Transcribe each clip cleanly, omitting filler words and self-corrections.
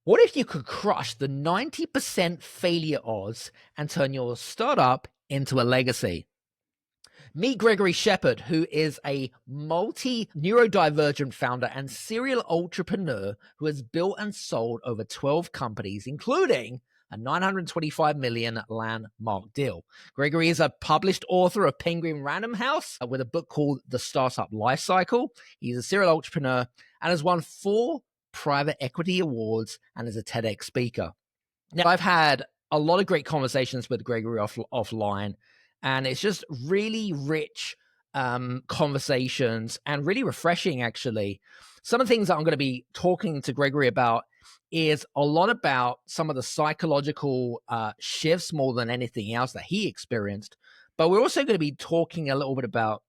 What if you could crush the 90% failure odds and turn your startup into a legacy? Meet Gregory Shepard, who is a multi neurodivergent founder and serial entrepreneur who has built and sold over 12 companies, including a 925 million landmark deal. Gregory is a published author of Penguin Random House with a book called The Startup Life Cycle. He's a serial entrepreneur and has won 4 private equity awards and is a TEDx speaker. Now, I've had a lot of great conversations with Gregory offline, and it's just really rich conversations and really refreshing, actually. Some of the things that I'm going to be talking to Gregory about is a lot about some of the psychological shifts more than anything else that he experienced. But we're also going to be talking a little bit about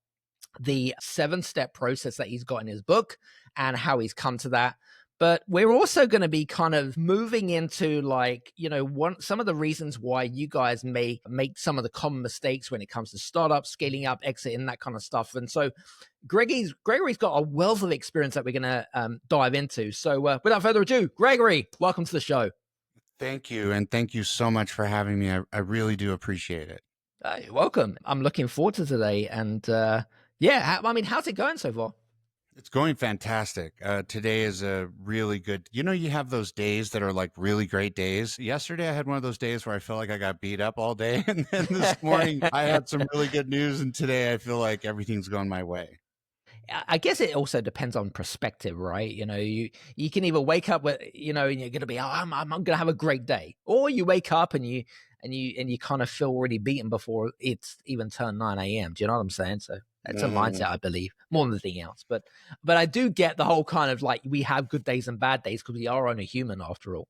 the 7-step process that he's got in his book and how he's come to that. But we're also going to be kind of moving into some of the reasons why you guys may make some of the common mistakes when it comes to startups, scaling up, exiting, that kind of stuff. And so Gregory's got a wealth of experience that we're going to dive into. So without further ado, Gregory, welcome to the show. Thank you. And thank you so much for having me. I really do appreciate it. You're welcome. I'm looking forward to today. And how's it going so far? It's going fantastic. Today is a really good, you have those days that are like really great days. Yesterday, I had one of those days where I felt like I got beat up all day. And then this morning, I had some really good news. And today, I feel like everything's going my way. I guess it also depends on perspective, right? You can either wake up with, and you're going to be, I'm going to have a great day, or you wake up and you kind of feel already beaten before it's even turned 9 a.m. Do you know what I'm saying? So it's a mindset, I believe, more than anything else. But I do get the whole kind of like we have good days and bad days because we are only human after all.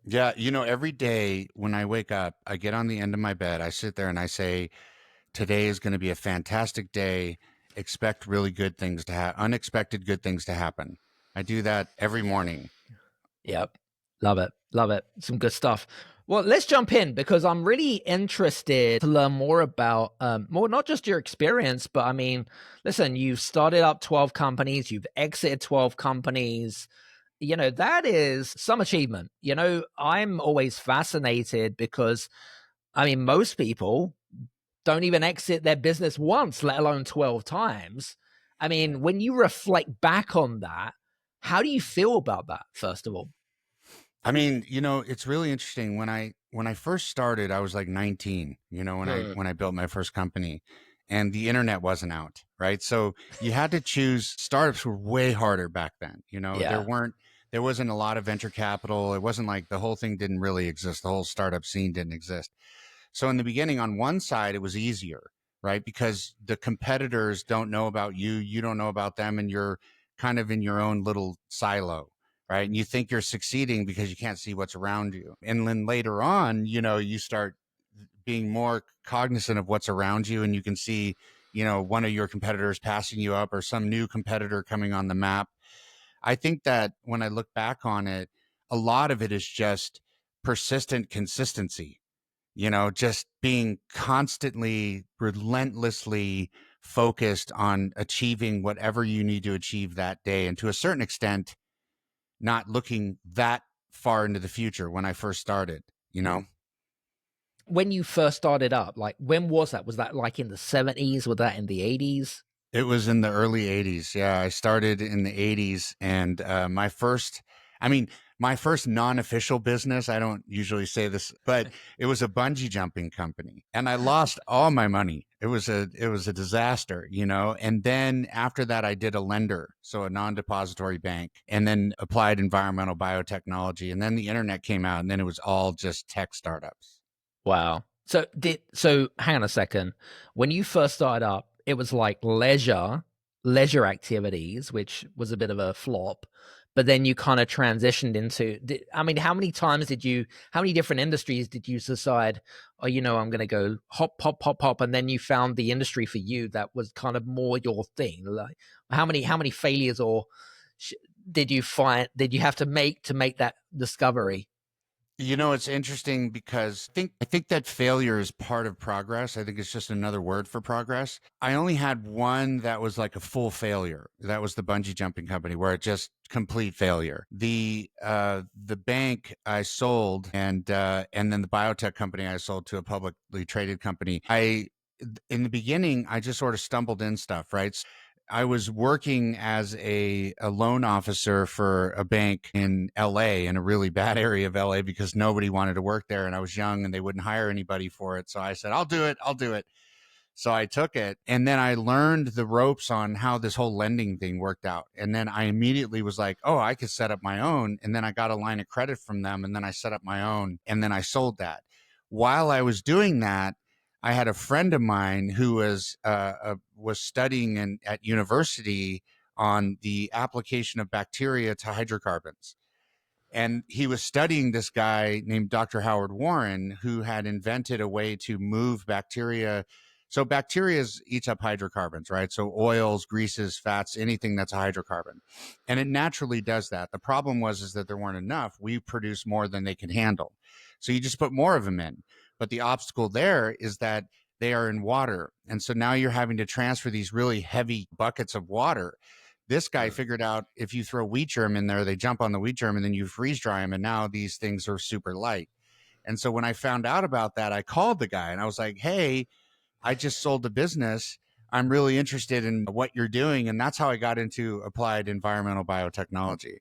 Yeah. Every day when I wake up, I get on the end of my bed, I sit there and I say, today is going to be a fantastic day. Expect really good things to happen, unexpected good things to happen. I do that every morning. Yep. Love it. Love it. Some good stuff. Well, let's jump in because I'm really interested to learn more about more not just your experience, but I mean, listen, you've started up 12 companies, you've exited 12 companies. That is some achievement. I'm always fascinated because I mean, most people don't even exit their business once, let alone 12 times. I mean, when you reflect back on that, how do you feel about that, first of all? I mean, it's really interesting. When I first started, I was like 19, when I built my first company, and the internet wasn't out, right? So you had to choose. Startups were way harder back then. Yeah. There wasn't a lot of venture capital. It wasn't like the whole thing didn't really exist. The whole startup scene didn't exist. So in the beginning, on one side, it was easier, right? Because the competitors don't know about you, you don't know about them, and you're kind of in your own little silo, right? And you think you're succeeding because you can't see what's around you. And then later on, you start being more cognizant of what's around you, and you can see, one of your competitors passing you up or some new competitor coming on the map. I think that when I look back on it, a lot of it is just persistent consistency, just being constantly, relentlessly focused on achieving whatever you need to achieve that day. And to a certain extent, not looking that far into the future when I first started. When you first started up, like when was that? Was that like in the 70s? Was that in the 80s? It was in the early 80s. Yeah, I started in the 80s. And my first non-official business, I don't usually say this, but it was a bungee jumping company. And I lost all my money. It was a disaster. And then after that, I did a lender, so a non-depository bank, and then applied environmental biotechnology. And then the internet came out, and then it was all just tech startups. Wow. So hang on a second. When you first started up, it was like leisure activities, which was a bit of a flop. But then you kind of transitioned into, I mean, how many different industries did you decide, oh, I'm going to go hop, pop, pop, pop. And then you found the industry for you that was kind of more your thing. Like how many failures or did you have to make that discovery? You know, it's interesting because I think that failure is part of progress. I think it's just another word for progress. I only had one that was like a full failure. That was the bungee jumping company where it just complete failure. The bank I sold, and then the biotech company I sold to a publicly traded company. I In the beginning I just sort of stumbled in stuff, right? I was working as a loan officer for a bank in LA, in a really bad area of LA, because nobody wanted to work there and I was young and they wouldn't hire anybody for it. So I said, I'll do it. I'll do it. So I took it, and then I learned the ropes on how this whole lending thing worked out. And then I immediately was like, oh, I could set up my own. And then I got a line of credit from them, and then I set up my own, and then I sold that. While I was doing that, I had a friend of mine who was studying at university on the application of bacteria to hydrocarbons. And he was studying this guy named Dr. Howard Warren, who had invented a way to move bacteria. So bacteria eats up hydrocarbons, right? So oils, greases, fats, anything that's a hydrocarbon. And it naturally does that. The problem was is that there weren't enough. We produce more than they can handle. So you just put more of them in. But the obstacle there is that they are in water. And so now you're having to transfer these really heavy buckets of water. This guy figured out if you throw wheat germ in there, they jump on the wheat germ and then you freeze dry them. And now these things are super light. And so when I found out about that, I called the guy and I was like, hey, I just sold the business. I'm really interested in what you're doing. And that's how I got into applied environmental biotechnology.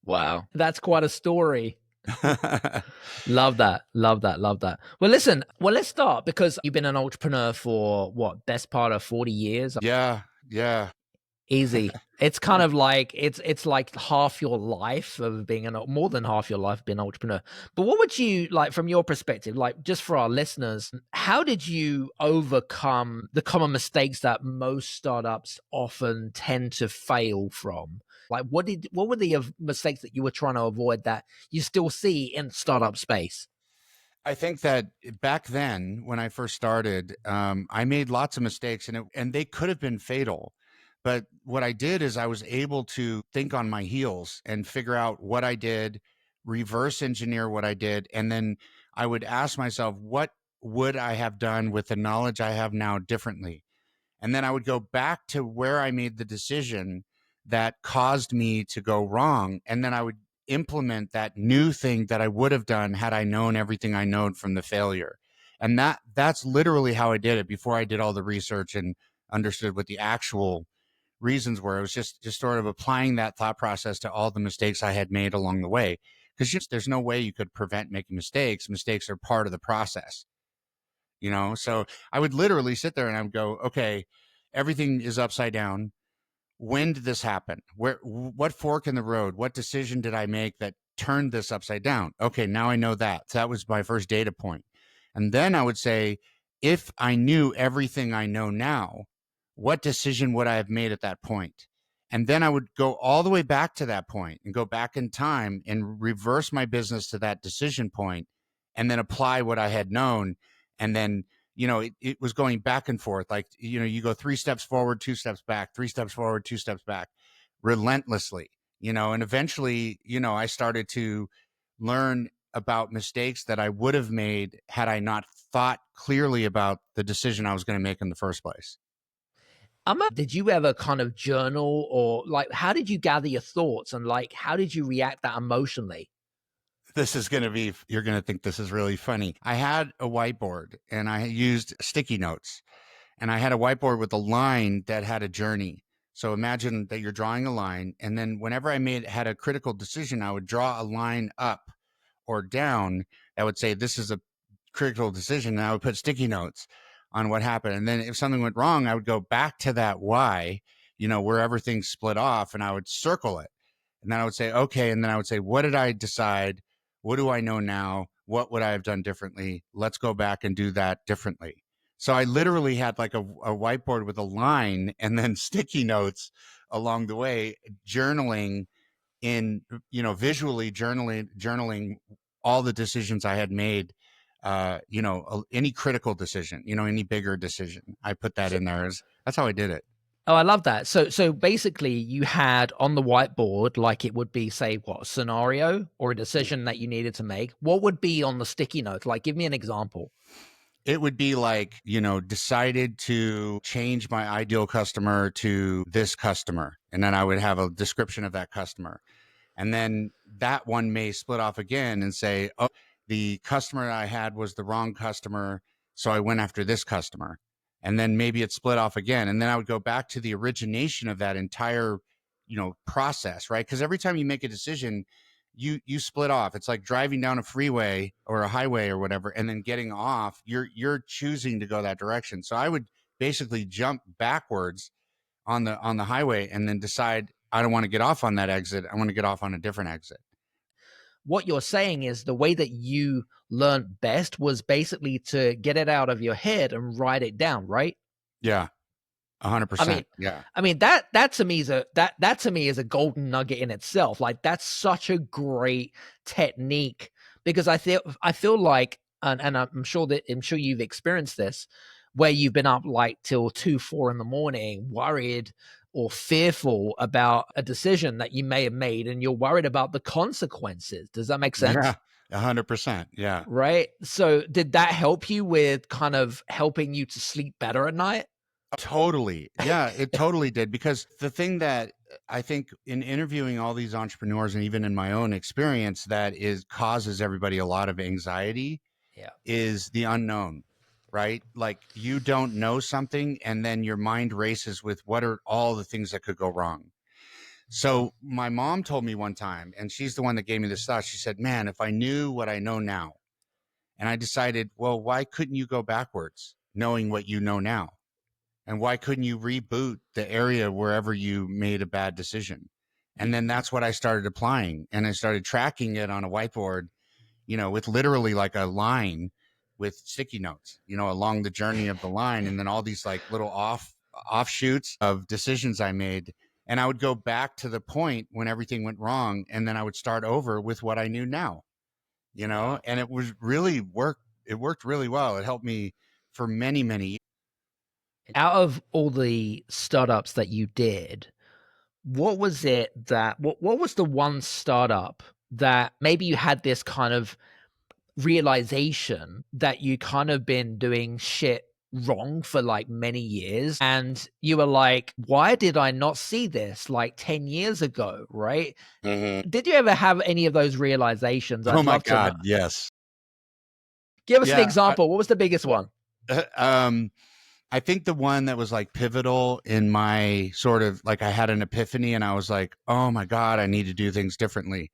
Wow. That's quite a story. Love that. Love that. Love that. Well, listen, let's start because you've been an entrepreneur for what, best part of 40 years? Yeah. Yeah. Easy. It's kind of like it's like half your life of being more than half your life being an entrepreneur. But what would you like from your perspective, like just for our listeners, how did you overcome the common mistakes that most startups often tend to fail from? Like what were the mistakes that you were trying to avoid that you still see in startup space? I think that back then, when I first started, I made lots of mistakes, and they could have been fatal. But what I did is I was able to think on my heels and figure out what I did, reverse engineer what I did, and then I would ask myself, what would I have done with the knowledge I have now differently? And then I would go back to where I made the decision that caused me to go wrong. And then I would implement that new thing that I would have done had I known everything I known from the failure. And that's literally how I did it before I did all the research and understood what the actual reasons were. It was just sort of applying that thought process to all the mistakes I had made along the way. Because there's no way you could prevent making mistakes. Mistakes are part of the process. So I would literally sit there and I would go, okay, everything is upside down. When did this happen? What fork in the road? What decision did I make that turned this upside down? Okay, now I know that. So that was my first data point. And then I would say, if I knew everything I know now, what decision would I have made at that point? And then I would go all the way back to that point and go back in time and reverse my business to that decision point and then apply what I had known. And then, it was going back and forth. Like, you go 3 steps forward, 2 steps back, 3 steps forward, 2 steps back, relentlessly, and eventually, I started to learn about mistakes that I would have made had I not thought clearly about the decision I was going to make in the first place. Did you ever kind of journal or like how did you gather your thoughts and like how did you react that emotionally? You're going to think this is really funny. I had a whiteboard and I used sticky notes, and I had a whiteboard with a line that had a journey. So imagine that you're drawing a line, and then whenever had a critical decision, I would draw a line up or down that would say, this is a critical decision. And I would put sticky notes on what happened. And then if something went wrong, I would go back to that why, where everything split off, and I would circle it. And then I would say, okay. And then I would say, what did I decide? What do I know now? What would I have done differently? Let's go back and do that differently. So I literally had like a whiteboard with a line and then sticky notes along the way, journaling visually journaling all the decisions I had made, any critical decision, any bigger decision. I put that So, in there. That's how I did it. Oh, I love that. So basically you had on the whiteboard, like it would be, say, what, a scenario or a decision that you needed to make. What would be on the sticky notes? Like, give me an example. It would be like, decided to change my ideal customer to this customer. And then I would have a description of that customer. And then that one may split off again and say, oh, the customer I had was the wrong customer. So I went after this customer. And then maybe it split off again. And then I would go back to the origination of that entire, process, right? Because every time you make a decision, you split off. It's like driving down a freeway or a highway or whatever, and then getting off. You're choosing to go that direction. So I would basically jump backwards on the highway and then decide I don't want to get off on that exit. I want to get off on a different exit. What you're saying is the way that you learned best was basically to get it out of your head and write it down, right? Yeah, I mean, 100%. Yeah. that to me is that to me is a golden nugget in itself. Like that's such a great technique because I feel like and I'm sure you've experienced this where you've been up like till 2, 4 in the morning, worried or fearful about a decision that you may have made, and you're worried about the consequences. Does that make Yeah. sense? 100%. Yeah. Right. So did that help you with kind of helping you to sleep better at night? Totally. Yeah, it totally did. Because the thing that I think in interviewing all these entrepreneurs and even in my own experience that is causes everybody a lot of anxiety Yeah. is the unknown, right? Like you don't know something and then your mind races with what are all the things that could go wrong. So my mom told me one time, and she's the one that gave me this thought. She said, "Man, if I knew what I know now," and I decided, well, why couldn't you go backwards knowing what you know now? And why couldn't you reboot the area wherever you made a bad decision? And then that's what I started applying. And I started tracking it on a whiteboard, with literally like a line with sticky notes, along the journey of the line. And then all these like little offshoots of decisions I made. And I would go back to the point when everything went wrong. And then I would start over with what I knew now, Wow. and it was really worked. It worked really well. It helped me for many, many years. Out of all the startups that you did, what was the one startup that maybe you had this kind of realization that you kind of been doing shit wrong for like many years and you were like, why did I not see this like 10 years ago, right? Mhm. Did you ever have any of those realizations? Oh I'd my love to know. God, yes. Give us an Yeah. example. What was the biggest one? Um, I think the one that was like pivotal in my sort of like I had an epiphany and I was like, oh my God, I need to do things differently.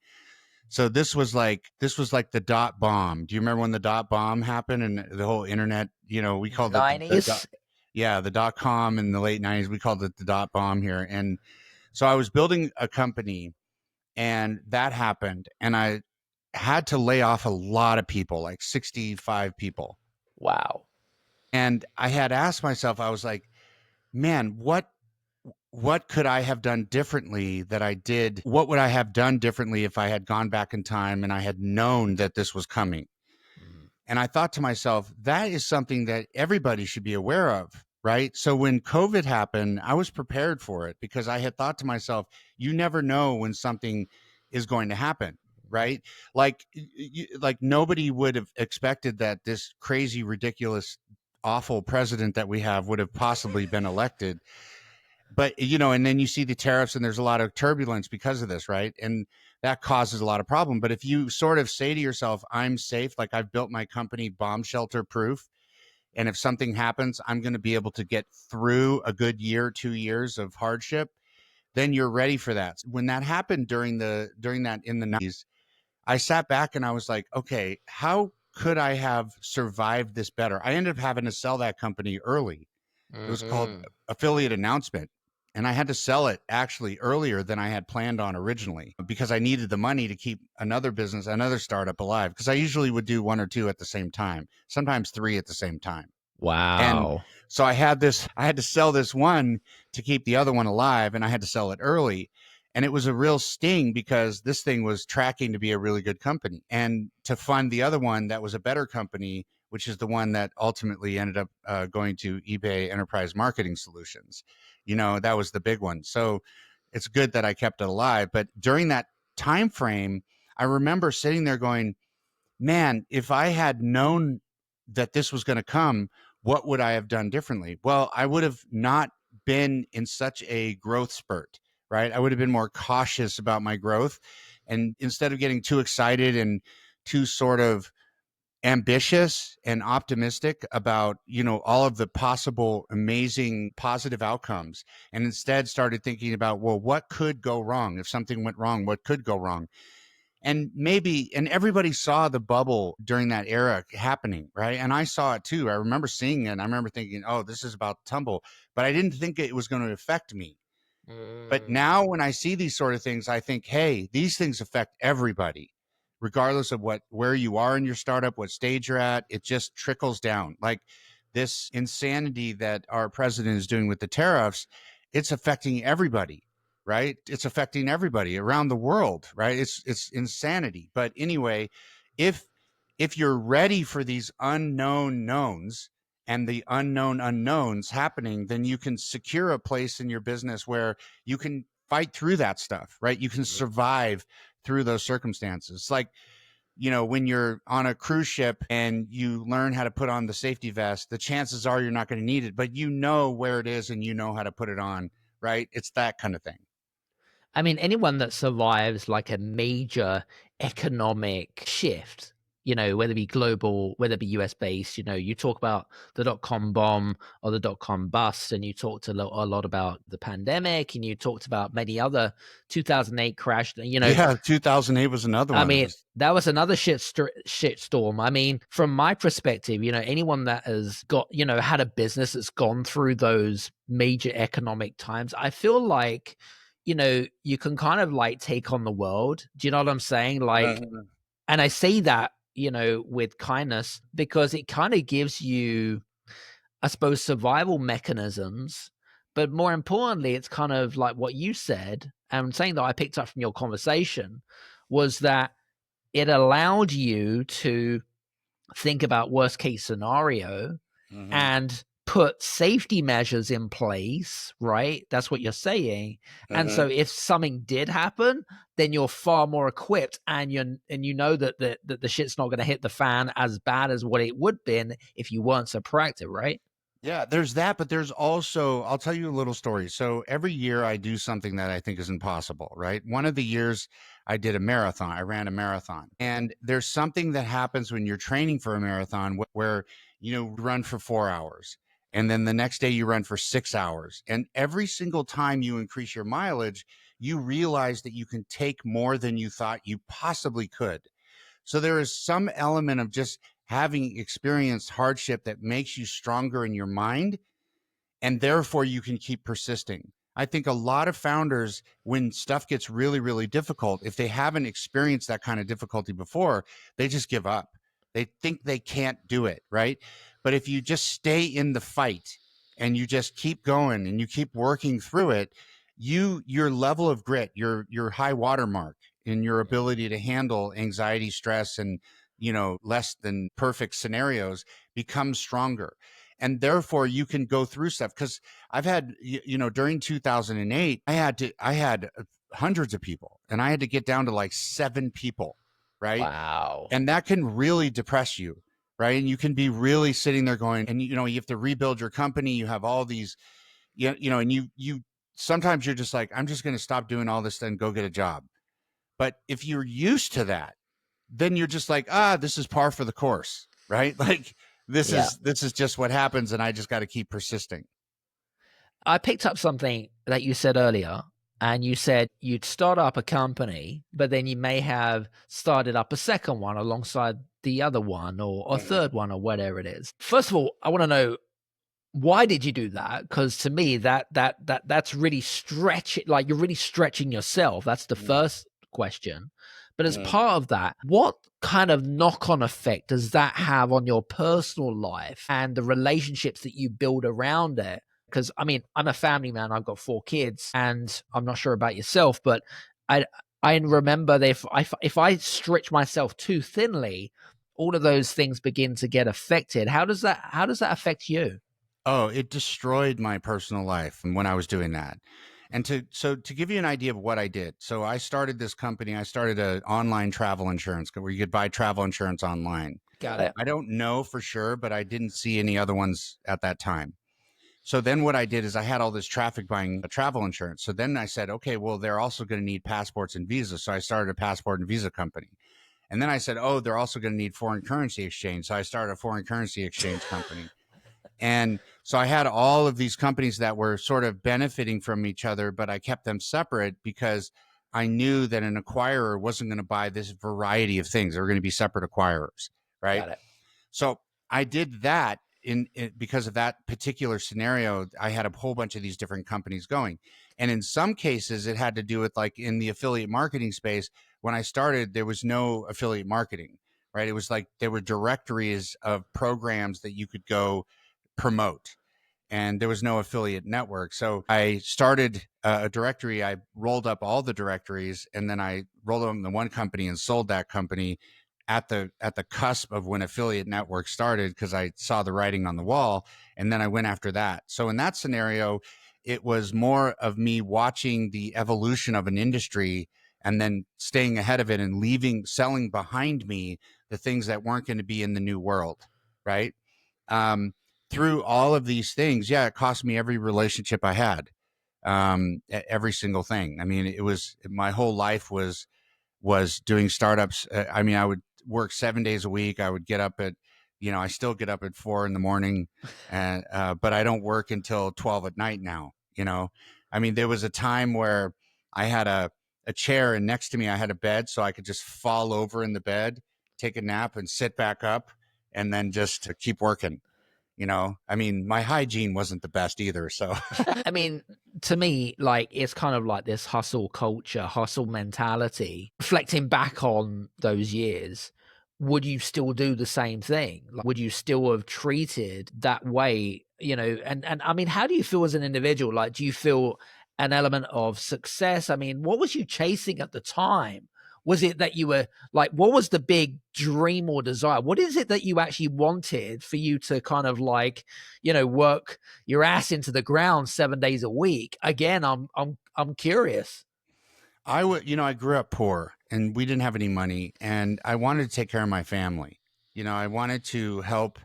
So this was like the dot bomb. Do you remember when the dot bomb happened and the whole internet, we called it the dot, 90s. yeah, the dot com in the late 90s. We called it the dot bomb here. And so I was building a company and that happened and I had to lay off a lot of people, like 65 people. Wow. And I had asked myself, I was like, man, what could I have done differently that I did? What would I have done differently if I had gone back in time and I had known that this was coming? Mhm. And I thought to myself, that is something that everybody should be aware of, right? So when COVID happened, I was prepared for it because I had thought to myself, you never know when something is going to happen, right? Like like nobody would have expected that this crazy, ridiculous, awful president that we have would have possibly been elected. But and then you see the tariffs and there's a lot of turbulence because of this, right? And that causes a lot of problem. But if you sort of say to yourself, I'm safe, like I've built my company bomb shelter proof, and if something happens, I'm going to be able to get through a good year, 2 years of hardship, then you're ready for that. When that happened during that in the 90s, I sat back and I was like, okay, how could I have survived this better? I ended up having to sell that company early. It was called Mhm. Affiliate Announcement. And I had to sell it actually earlier than I had planned on originally because I needed the money to keep another business, another startup alive. Because I usually would do one or two at the same time, sometimes three at the same time. And Wow. so I had to sell this one to keep the other one alive, and I had to sell it early. And it was a real sting because this thing was tracking to be a really good company. And to fund the other one that was a better company which is the one that ultimately ended up going to eBay Enterprise Marketing Solutions. That was the big one. So it's good that I kept it alive. But during that time frame, I remember sitting there going, man, if I had known that this was going to come, what would I have done differently? Well, I would have not been in such a growth spurt, right? I would have been more cautious about my growth. And instead of getting too excited and too sort of ambitious and optimistic about, all of the possible amazing positive outcomes, and instead started thinking about, well, what could go wrong? If something went wrong, what could go wrong? And everybody saw the bubble during that era happening, right? And I saw it too. I remember seeing it, and I remember thinking, oh, this is about to tumble, but I didn't think it was going to affect me. But Mm. now when I see these sort of things, I think, hey, these things affect everybody, regardless of where you are in your startup, what stage you're at. It just trickles down. Like this insanity that our president is doing with the tariffs, it's affecting everybody, right? It's affecting everybody around the world, right? It's insanity. But anyway, if you're ready for these unknown knowns and the unknown unknowns happening, then you can secure a place in your business where you can fight through that stuff, right? You can survive through those circumstances. Like, when you're on a cruise ship and you learn how to put on the safety vest, the chances are you're not going to need it, but you know where it is and you know how to put it on, right? It's that kind of thing. I mean, anyone that survives like a major economic shift, whether it be global, whether it be US based, you talk about the dot-com bomb or the dot-com bust, and you talked a lot about the pandemic, and you talked about many other 2008 crash, Yeah, 2008 was another I one. It mean, was that was another shit storm. I mean, from my perspective, anyone that has got, had a business that's gone through those major economic times, I feel like, you can kind of like take on the world. Do you know what I'm saying? Like, uh, and I say that, with kindness, because it kind of gives you, I suppose, survival mechanisms. But more importantly, it's kind of like what you said, and saying that I picked up from your conversation was that it allowed you to think about worst case scenario mhm, and put safety measures in place, right? That's what you're saying. And so mhm. if something did happen, then you're far more equipped, and you know that the shit's not going to hit the fan as bad as what it would been if you weren't so proactive, right? Yeah, there's that, but there's also, I'll tell you a little story. So every year I do something that I think is impossible, right? One of the years I did a marathon, I ran a marathon. And there's something that happens when you're training for a marathon where, run for 4 hours. And then the next day you run for 6 hours. And every single time you increase your mileage, you realize that you can take more than you thought you possibly could. So there is some element of just having experienced hardship that makes you stronger in your mind, and therefore you can keep persisting. I think a lot of founders, when stuff gets really, really difficult, if they haven't experienced that kind of difficulty before, they just give up. They think they can't do it, right? But if you just stay in the fight and you just keep going and you keep working through it, your level of grit, your high watermark in your ability to handle anxiety, stress, and less than perfect scenarios becomes stronger, and therefore you can go through stuff. Because I've had, during 2008, I had hundreds of people, and I had to get down to like 7 people, right? Wow. And that can really depress you, right? And you can be really sitting there going, and you have to rebuild your company. You have all these, and you sometimes you're just like, I'm just going to stop doing all this and go get a job. But if you're used to that, then you're just like, this is par for the course, right? Like Yeah. this is just what happens, and I just got to keep persisting. I picked up something that you said earlier, and you said you'd start up a company, but then you may have started up a second one alongside the other one, or a Mhm, third one, or whatever it is. First of all, I want to know, why did you do that? Because to me, that's really like you're really stretching yourself. That's the mhm, first question. But as mhm, part of that, what kind of knock-on effect does that have on your personal life and the relationships that you build around it? Because I mean, I'm a family man. I've got 4 kids, and I'm not sure about yourself, but I I remember that if I stretch myself too thinly, all of those things begin to get affected. How does that affect you? Oh, it destroyed my personal life when I was doing that. And to give you an idea of what I did. So I started this company. I started an online travel insurance where you could buy travel insurance online. Got it. I don't know for sure, but I didn't see any other ones at that time. So then what I did is I had all this traffic buying a travel insurance. So then I said, okay, well, they're also going to need passports and visas. So I started a passport and visa company. And then I said, oh, they're also going to need foreign currency exchange. So I started a foreign currency exchange company. And so I had all of these companies that were sort of benefiting from each other, but I kept them separate because I knew that an acquirer wasn't going to buy this variety of things. They were going to be separate acquirers, right? Got it. So I did that because of that particular scenario. I had a whole bunch of these different companies going. And in some cases, it had to do with like in the affiliate marketing space. When I started, there was no affiliate marketing, right? It was like there were directories of programs that you could go promote, and there was no affiliate network. So I started a directory. I rolled up all the directories, and then I rolled them in one company and sold that company at the cusp of when affiliate network started, because I saw the writing on the wall, and then I went after that. So in that scenario, it was more of me watching the evolution of an industry and then staying ahead of it and selling behind me the things that weren't going to be in the new world, right? um, Through all of these things, yeah, it cost me every relationship I had, every single thing. I mean, it was my whole life was doing startups. I mean, I would work 7 days a week. I would get up at, I still get up at 4 in the morning, and but I don't work until 12 at night now. I mean, there was a time where I had a chair, and next to me I had a bed, so I could just fall over in the bed, take a nap, and sit back up, and then just to keep working. I mean, my hygiene wasn't the best either. So I mean, to me, like it's kind of like this hustle culture, hustle mentality. Reflecting back on those years, would you still do the same thing? Like, would you still have treated that way? And I mean, how do you feel as an individual? Like, do you feel an element of success? I mean, what was you chasing at the time? Was it that you were like, what was the big dream or desire? What is it that you actually wanted for you to kind of like, work your ass into the ground 7 days a week? Again, I'm curious. I grew up poor, and we didn't have any money, and I wanted to take care of my family. I wanted to help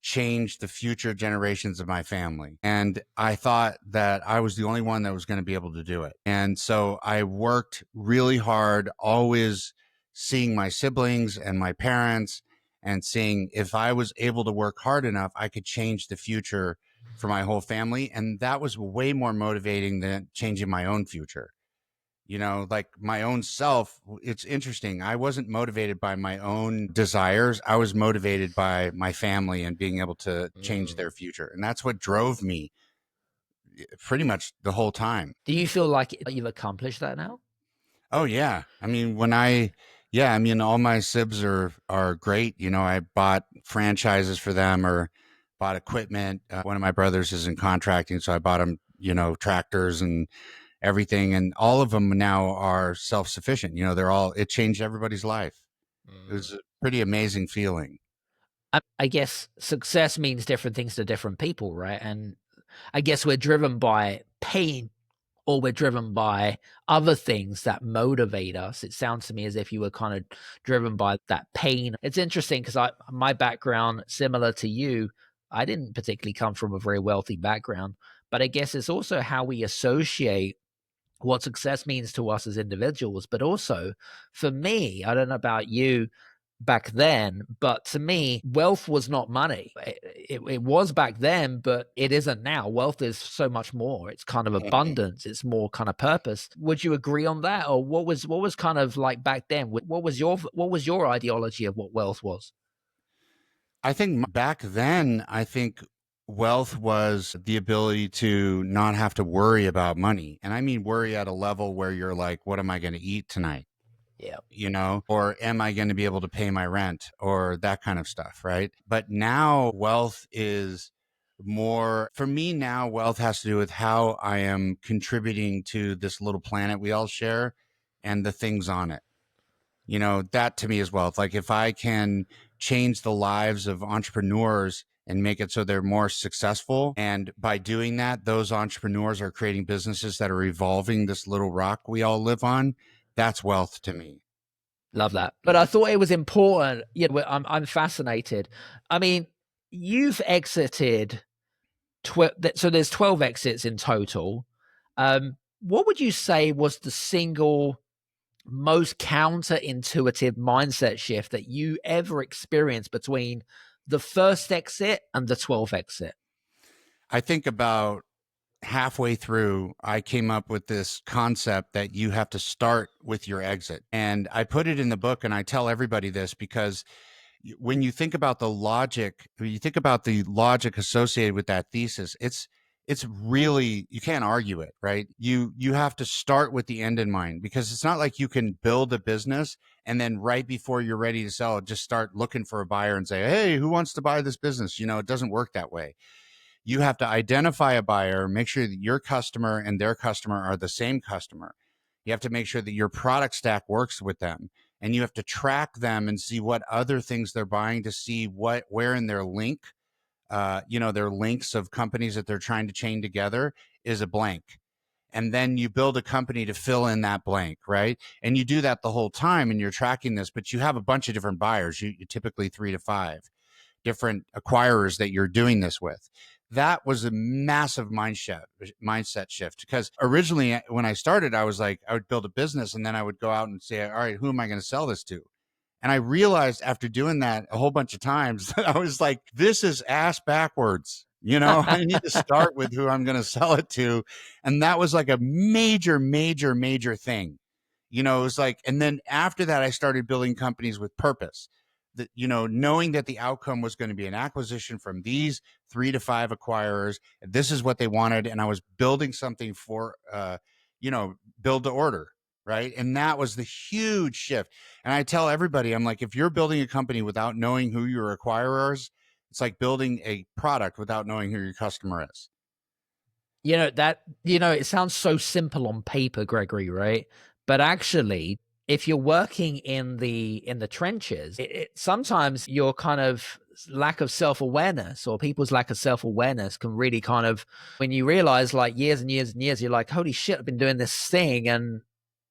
change the future generations of my family. And I thought that I was the only one that was going to be able to do it. And so I worked really hard, always seeing my siblings and my parents, and seeing if I was able to work hard enough, I could change the future for my whole family. And that was way more motivating than changing my own future. Like my own self. It's interesting. I wasn't motivated by my own desires. I was motivated by my family and being able to change Mm. their future. And that's what drove me pretty much the whole time. Do you feel like you've accomplished that now? Oh yeah. I mean, yeah, I mean, all my sibs are great. I bought franchises for them, or bought equipment. One of my brothers is in contracting, so I bought him, tractors and everything, and all of them now are self-sufficient. It changed everybody's life. It Mm. was a pretty amazing feeling. I guess success means different things to different people, right? And I guess we're driven by pain, or we're driven by other things that motivate us. It sounds to me as if you were kind of driven by that pain. It's interesting because my background, similar to you, I didn't particularly come from a very wealthy background, but I guess it's also how we associate what success means to us as individuals. But also for me, I don't know about you back then, but to me, wealth was not money. It was back then, but it isn't now. Wealth is so much more. It's kind of abundance. It's more kind of purpose. Would you agree on that, or what was kind of like back then? What was your ideology of what wealth was? I think back then, I think wealth was the ability to not have to worry about money. And I mean, worry at a level where you're like, what am I going to eat tonight? Yeah. Or am I going to be able to pay my rent, or that kind of stuff, right? But now wealth is more, for me now, wealth has to do with how I am contributing to this little planet we all share and the things on it. That to me is wealth. Like if I can change the lives of entrepreneurs and make it so they're more successful. And by doing that, those entrepreneurs are creating businesses that are evolving this little rock we all live on. That's wealth to me. Love that. But I thought it was important. I'm fascinated. I mean, you've exited so there's 12 exits in total. What would you say was the single most counterintuitive mindset shift that you ever experienced between the first exit and the 12th exit? I think about halfway through, I came up with this concept that you have to start with your exit. And I put it in the book, and I tell everybody this because when you think about the logic, when you think about the logic associated with that thesis, it's really, you can't argue it, right? You have to start with the end in mind, because it's not like you can build a business and then right before you're ready to sell it, just start looking for a buyer and say, hey, who wants to buy this business? It doesn't work that way. You have to identify a buyer, make sure that your customer and their customer are the same customer. You have to make sure that your product stack works with them, and you have to track them and see what other things they're buying, to see where in their link, their links of companies that they're trying to chain together is a blank. And then you build a company to fill in that blank, right? And you do that the whole time, and you're tracking this, but you have a bunch of different buyers, you typically 3 to 5 different acquirers that you're doing this with. That was a massive mindset shift, because originally when I started, I was like, I would build a business and then I would go out and say, all right, who am I going to sell this to? And I realized after doing that a whole bunch of times that I was like, this is ass backwards. I need to start with who I'm going to sell it to. And that was like a major, major, major thing. It was like, and then after that, I started building companies with purpose. That, knowing that the outcome was going to be an acquisition from these 3 to 5 acquirers. This is what they wanted. And I was building something for, build to order. Right. And that was the huge shift. And I tell everybody, I'm like, if you're building a company without knowing who your acquirers, it's like building a product without knowing who your customer is. It sounds so simple on paper, Gregory, right? But actually, if you're working in the trenches, sometimes your kind of lack of self-awareness, or people's lack of self-awareness, can really kind of, when you realize, like, years and years and years, you're like, holy shit, I've been doing this thing. And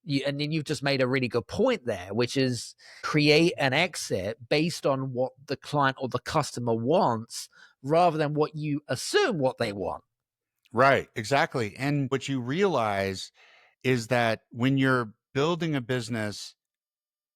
then you've just made a really good point there, which is create an exit based on what the client or the customer wants, rather than what you assume what they want. Right, exactly. And what you realize is that when you're building a business,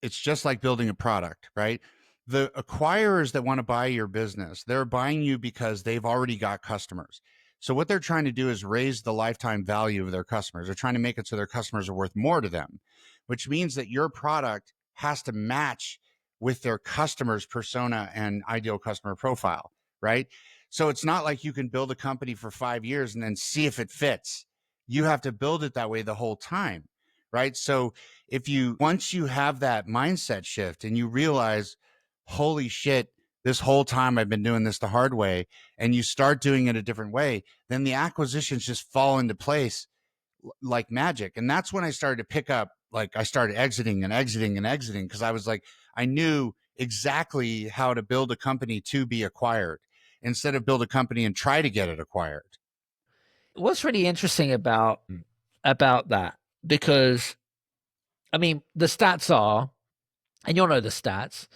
it's just like building a product, right? The acquirers that want to buy your business, they're buying you because they've already got customers. So what they're trying to do is raise the lifetime value of their customers. They're trying to make it so their customers are worth more to them, which means that your product has to match with their customer's persona and ideal customer profile, right? So it's not like you can build a company for 5 years and then see if it fits. You have to build it that way the whole time, right? So once you have that mindset shift and you realize, holy shit, this whole time I've been doing this the hard way, and you start doing it a different way, then the acquisitions just fall into place like magic. And that's when I started to pick up, like, I started exiting and exiting and exiting, because I was like, I knew exactly how to build a company to be acquired instead of build a company and try to get it acquired. What's really interesting about that, because I mean, the stats are, and you'll know the stats,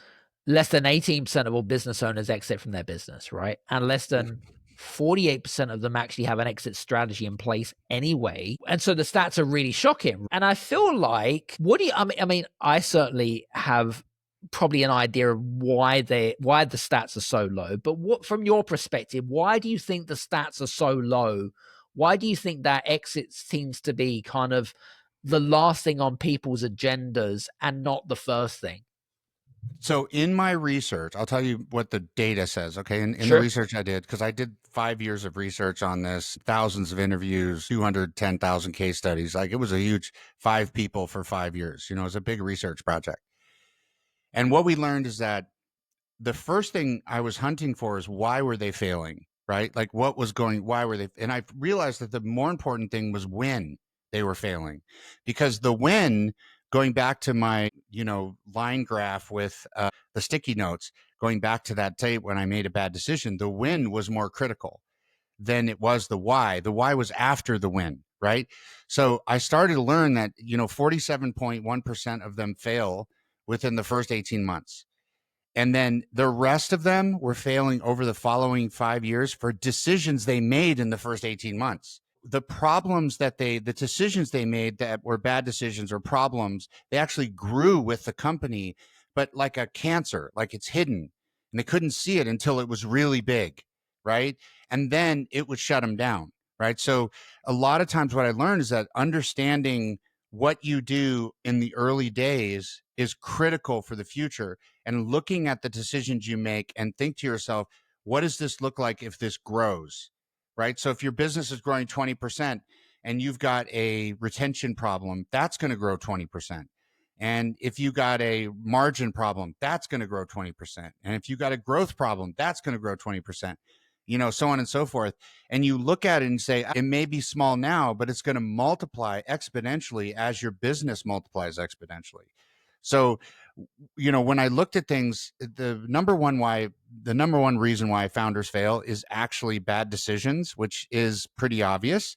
less than 18% of all business owners exit from their business, right? And less than 48% of them actually have an exit strategy in place anyway. And so the stats are really shocking. And I feel like, I certainly have probably an idea of why the stats are so low. But what, from your perspective, why do you think the stats are so low? Why do you think that exit seems to be kind of the last thing on people's agendas and not the first thing? So in my research, I'll tell you what the data says. Okay. In the Sure. research I did, because I did 5 years of research on this, thousands of interviews, 210,000 case studies. Like, it was a huge 5 people for 5 years. It was a big research project. And what we learned is that the first thing I was hunting for is, why were they failing? Right? Like, why were they? And I realized that the more important thing was when they were failing, because the when going back to my, line graph with the sticky notes, going back to that tape when I made a bad decision, the win was more critical than it was the why. The why was after the win, right? So I started to learn that, 47.1% of them fail within the first 18 months. And then the rest of them were failing over the following 5 years for decisions they made in the first 18 months. The decisions they made that were bad decisions or problems, they actually grew with the company, but like a cancer, like it's hidden. And they couldn't see it until it was really big, right? And then it would shut them down, right? So a lot of times what I learned is that understanding what you do in the early days is critical for the future, and looking at the decisions you make and think to yourself, what does this look like if this grows? Right? So if your business is growing 20% and you've got a retention problem, that's going to grow 20%. And if you got a margin problem, that's going to grow 20%. And if you got a growth problem, that's going to grow 20%, so on and so forth. And you look at it and say, it may be small now, but it's going to multiply exponentially as your business multiplies exponentially. So, when I looked at things, the number one reason why founders fail is actually bad decisions, which is pretty obvious.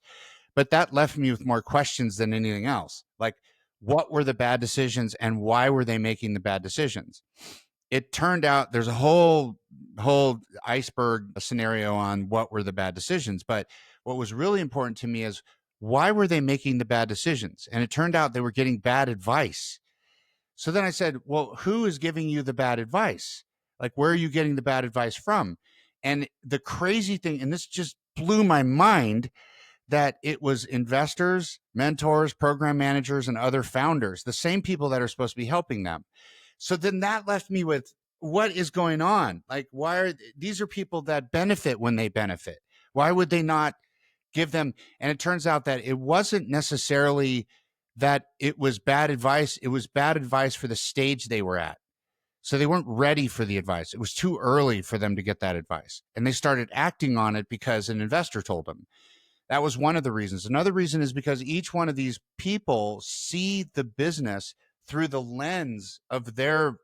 But that left me with more questions than anything else. Like, what were the bad decisions and why were they making the bad decisions? It turned out there's a whole iceberg scenario on what were the bad decisions. But what was really important to me is, why were they making the bad decisions? And it turned out they were getting bad advice. So then I said, well, who is giving you the bad advice? Like, where are you getting the bad advice from? And the crazy thing, and this just blew my mind, that it was investors, mentors, program managers, and other founders, the same people that are supposed to be helping them. So then that left me with, what is going on? Like, why are these are people that benefit when they benefit? Why would they not give them? And it turns out that it wasn't necessarily that it was bad advice. It was bad advice for the stage they were at. So they weren't ready for the advice. It was too early for them to get that advice. And they started acting on it because an investor told them. That was one of the reasons. Another reason is because each one of these people see the business through the lens of their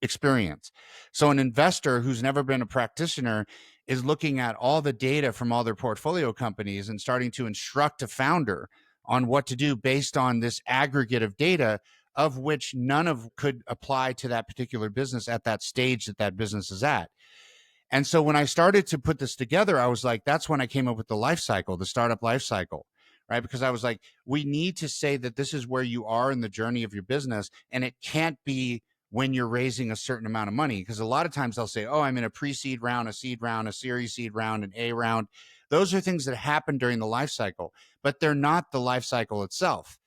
experience. So an investor who's never been a practitioner is looking at all the data from all their portfolio companies and starting to instruct a founder on what to do based on this aggregate of data, of which none of could apply to that particular business at that stage that business is at. And so when I started to put this together, I was like, that's when I came up with the life cycle, the startup life cycle, right? Because I was like, we need to say that this is where you are in the journey of your business. And it can't be when you're raising a certain amount of money. Because a lot of times they'll say, oh, I'm in a pre-seed round, a seed round, a series seed round, an A round. Those are things that happen during the life cycle, but they're not the life cycle itself.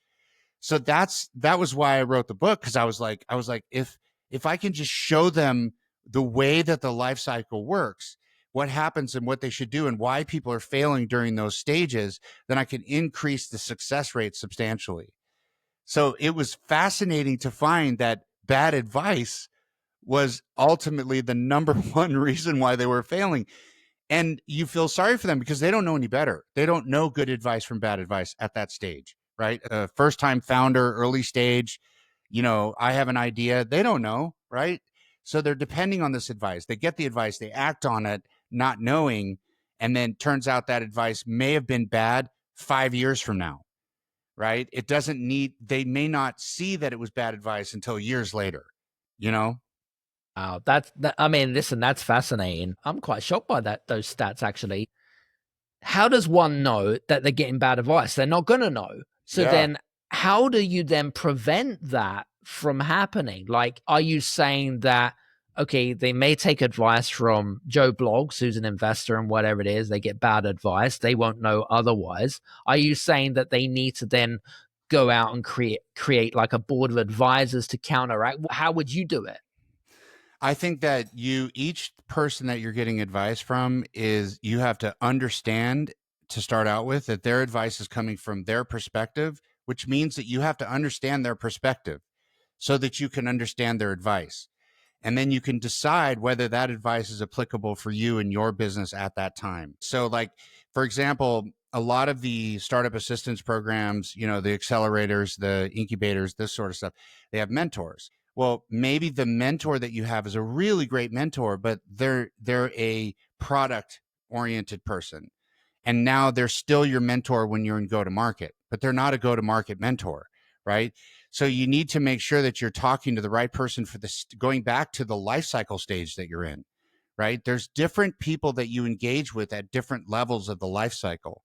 So that was why I wrote the book, because I was like, if I can just show them the way that the life cycle works, what happens and what they should do and why people are failing during those stages, then I can increase the success rate substantially. So it was fascinating to find that bad advice was ultimately the number one reason why they were failing. And you feel sorry for them because they don't know any better. They don't know good advice from bad advice at that stage, right? A first time founder, early stage, I have an idea. They don't know, right? So they're depending on this advice. They get the advice, they act on it, not knowing. And then turns out that advice may have been bad 5 years from now, right? They may not see that it was bad advice until years later, you know? Wow, I mean, listen, that's fascinating. I'm quite shocked by those stats actually. How does one know that they're getting bad advice? They're not going to know. So Yeah. then how do you then prevent that from happening? Like, are you saying that, okay, they may take advice from Joe Blogs, who's an investor and whatever it is, they get bad advice, they won't know otherwise. Are you saying that they need to then go out and create like a board of advisors to counteract? How would you do it? I think that each person that you're getting advice from, is you have to understand to start out with that their advice is coming from their perspective, which means that you have to understand their perspective so that you can understand their advice. And then you can decide whether that advice is applicable for you and your business at that time. So, like, for example, a lot of the startup assistance programs, the accelerators, the incubators, this sort of stuff, they have mentors. Well, maybe the mentor that you have is a really great mentor, but they're a product oriented person. And now they're still your mentor when you're in go to market, but they're not a go to market mentor, right? So you need to make sure that you're talking to the right person for this, going back to the life cycle stage that you're in, right? There's different people that you engage with at different levels of the life cycle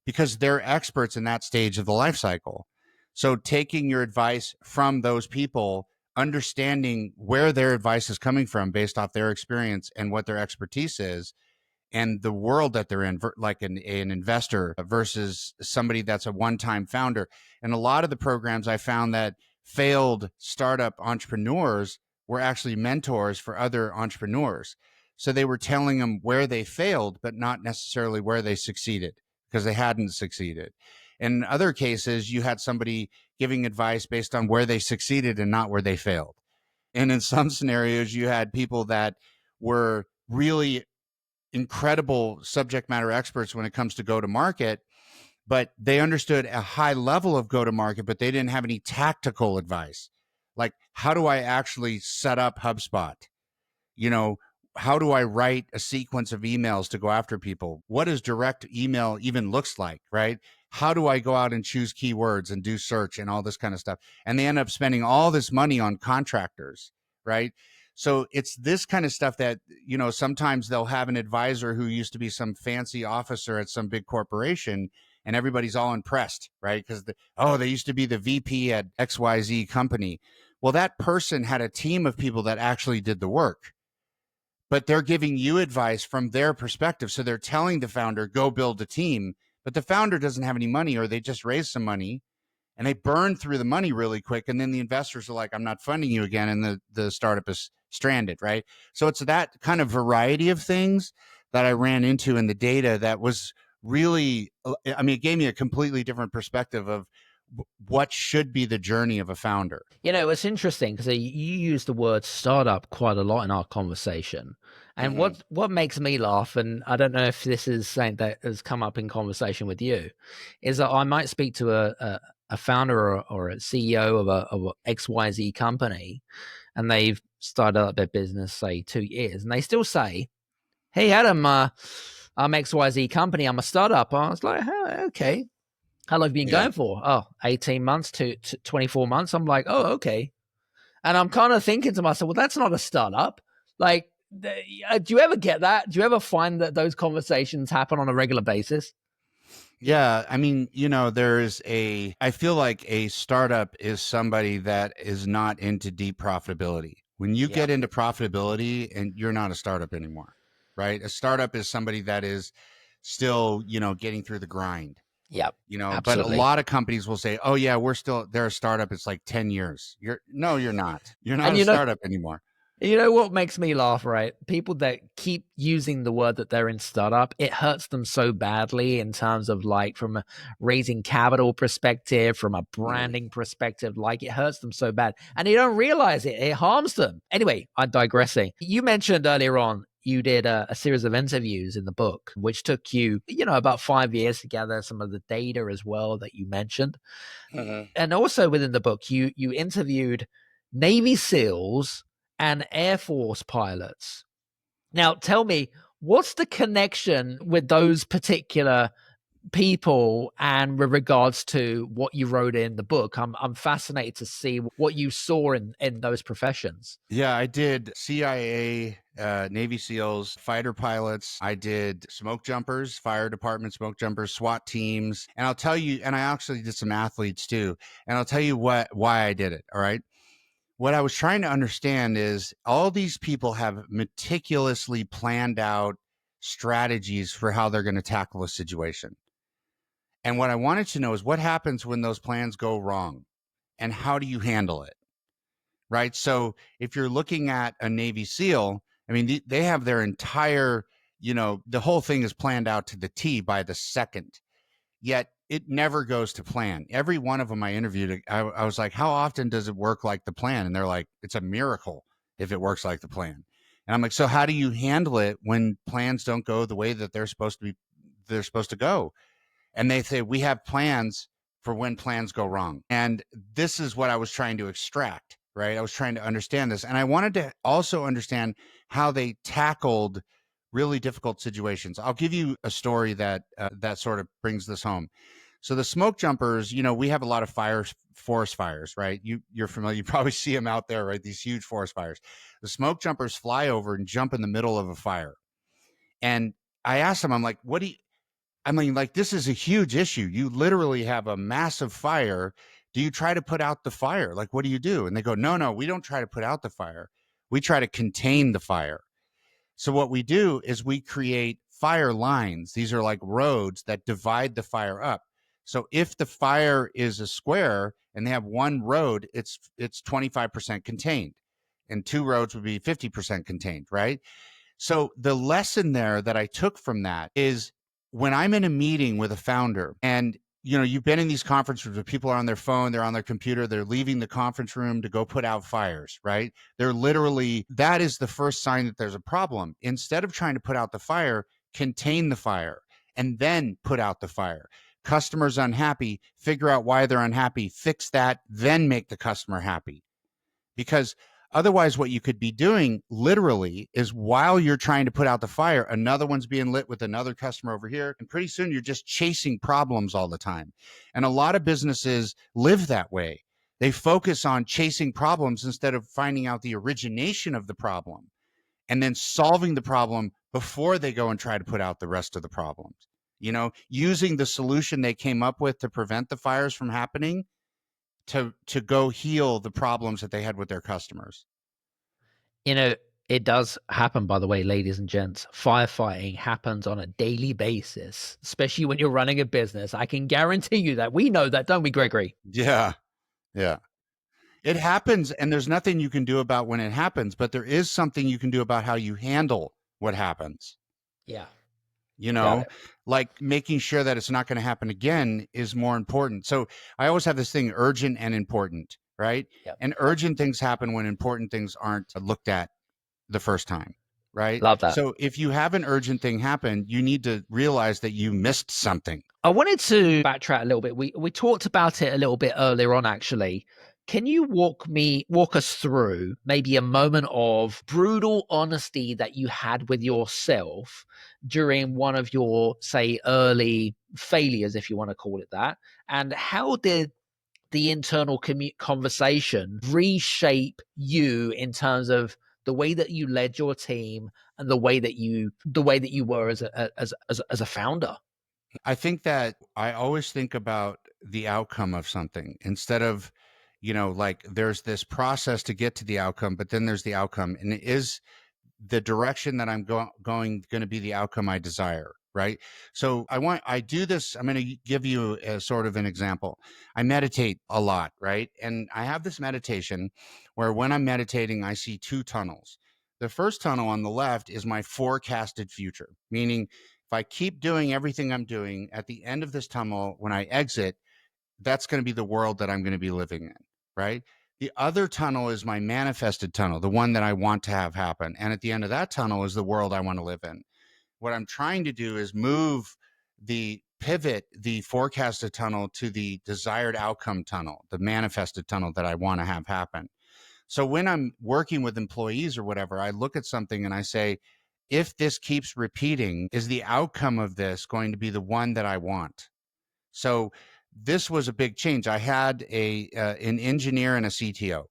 because they're experts in that stage of the life cycle. So taking your advice from those people, understanding where their advice is coming from based off their experience and what their expertise is, and the world that they're in, like an investor versus somebody that's a one-time founder. And a lot of the programs I found that failed startup entrepreneurs were actually mentors for other entrepreneurs. So they were telling them where they failed, but not necessarily where they succeeded because they hadn't succeeded. In other cases, you had somebody giving advice based on where they succeeded and not where they failed. And in some scenarios, you had people that were really incredible subject matter experts when it comes to go to market, but they understood a high level of go to market, but they didn't have any tactical advice. Like, how do I actually set up HubSpot? You know, how do I write a sequence of emails to go after people? What does direct email even looks like, right? How do I go out and choose keywords and do search and all this kind of stuff? And they end up spending all this money on contractors, right? So it's this kind of stuff that, sometimes they'll have an advisor who used to be some fancy officer at some big corporation and everybody's all impressed, right? Because, they used to be the VP at XYZ company. Well, that person had a team of people that actually did the work, but they're giving you advice from their perspective. So they're telling the founder, go build a team, but the founder doesn't have any money, or they just raised some money and they burn through the money really quick. And then the investors are like, I'm not funding you again. And the startup is stranded, right? So it's that kind of variety of things that I ran into in the data that was really, it gave me a completely different perspective of what should be the journey of a founder. It's interesting because you use the word startup quite a lot in our conversation. And what makes me laugh, and I don't know if this is something that has come up in conversation with you, is that I might speak to a founder or a CEO of a XYZ company, and they've started up their business, say, 2 years, and they still say, hey, Adam, I'm XYZ company, I'm a startup. I was like, okay. How long have you been going for? Oh, 18 months to 24 months. I'm like, oh, okay. And I'm kind of thinking to myself, well, that's not a startup. Like, do you ever get that? Do you ever find that those conversations happen on a regular basis? Yeah. I feel like a startup is somebody that is not into deep profitability. When you get into profitability, and you're not a startup anymore, right? A startup is somebody that is still, getting through the grind. Yep. But a Absolutely. lot of companies will say, oh yeah, they're a startup. It's like 10 years. You're not. You're not And a startup anymore. you know what makes me laugh, right? People that keep using the word that they're in startup, it hurts them so badly in terms of like from a raising capital perspective, from a branding perspective, like it hurts them so bad. And they don't realize it. It harms them. Anyway, I'm digressing. You mentioned earlier on you did a series of interviews in the book, which took you, about 5 years to gather some of the data as well that you mentioned. And also within the book, you interviewed Navy SEALs and Air Force pilots. Now, tell me, what's the connection with those particular people and with regards to what you wrote in the book? I'm fascinated to see what you saw in those professions. Yeah, I did CIA, Navy SEALs, fighter pilots. I did smoke jumpers, fire department smoke jumpers, SWAT teams. And I'll tell you, and I actually did some athletes too. And I'll tell you why I did it. All right. What I was trying to understand is all these people have meticulously planned out strategies for how they're going to tackle a situation. And what I wanted to know is what happens when those plans go wrong and how do you handle it? Right. So if you're looking at a Navy SEAL, they have their entire, the whole thing is planned out to the T by the second, yet it never goes to plan. Every one of them I interviewed, I was like, how often does it work like the plan? And they're like, it's a miracle if it works like the plan. And I'm like, so how do you handle it when plans don't go the way that they're supposed to go? And they say, we have plans for when plans go wrong. And this is what I was trying to extract, right? I was trying to understand this. And I wanted to also understand how they tackled really difficult situations. I'll give you a story that that sort of brings this home. So the smoke jumpers, we have a lot of forest fires, right? You're familiar. You probably see them out there, right? These huge forest fires. The smoke jumpers fly over and jump in the middle of a fire. And I asked them, I'm like, like, this is a huge issue. You literally have a massive fire. Do you try to put out the fire? Like, what do you do? And they go, no, we don't try to put out the fire. We try to contain the fire. So what we do is we create fire lines. These are like roads that divide the fire up. So if the fire is a square and they have one road, it's 25% contained, and two roads would be 50% contained, right? So the lesson there that I took from that is, when I'm in a meeting with a founder, and you've been in these conference rooms where people are on their phone, they're on their computer, they're leaving the conference room to go put out fires, right? They're literally, that is the first sign that there's a problem. Instead of trying to put out the fire, contain the fire and then put out the fire. Customer's unhappy, figure out why they're unhappy, fix that, then make the customer happy. Because otherwise, what you could be doing literally is, while you're trying to put out the fire, another one's being lit with another customer over here. And pretty soon you're just chasing problems all the time. And a lot of businesses live that way. They focus on chasing problems instead of finding out the origination of the problem and then solving the problem before they go and try to put out the rest of the problems. Using the solution they came up with to prevent the fires from happening to go heal the problems that they had with their customers. It does happen, by the way, ladies and gents. Firefighting happens on a daily basis, especially when you're running a business. I can guarantee you that. We know that, don't we, Gregory? Yeah. Yeah. It happens, and there's nothing you can do about when it happens, but there is something you can do about how you handle what happens. Yeah. Like making sure that it's not going to happen again is more important. So I always have this thing, urgent and important, right? Yep. And urgent things happen when important things aren't looked at the first time, right? Love that. So if you have an urgent thing happen, you need to realize that you missed something. I wanted to backtrack a little bit. We talked about it a little bit earlier on, actually. Can you walk us through maybe a moment of brutal honesty that you had with yourself during one of your, say, early failures, if you want to call it that? And how did the internal conversation reshape you in terms of the way that you led your team and the way that you were as a founder? I think that I always think about the outcome of something instead of, like, there's this process to get to the outcome, but then there's the outcome, and it is the direction that I'm going to be the outcome I desire, right? So I do this. I'm going to give you a sort of an example. I meditate a lot, right? And I have this meditation where, when I'm meditating, I see two tunnels. The first tunnel on the left is my forecasted future, meaning if I keep doing everything I'm doing, at the end of this tunnel, when I exit, that's going to be the world that I'm going to be living in, right? The other tunnel is my manifested tunnel, the one that I want to have happen. And at the end of that tunnel is the world I want to live in. What I'm trying to do is pivot the forecasted tunnel to the desired outcome tunnel, the manifested tunnel that I want to have happen. So when I'm working with employees or whatever, I look at something and I say, if this keeps repeating, is the outcome of this going to be the one that I want? So this was a big change. I had an engineer and a CTO,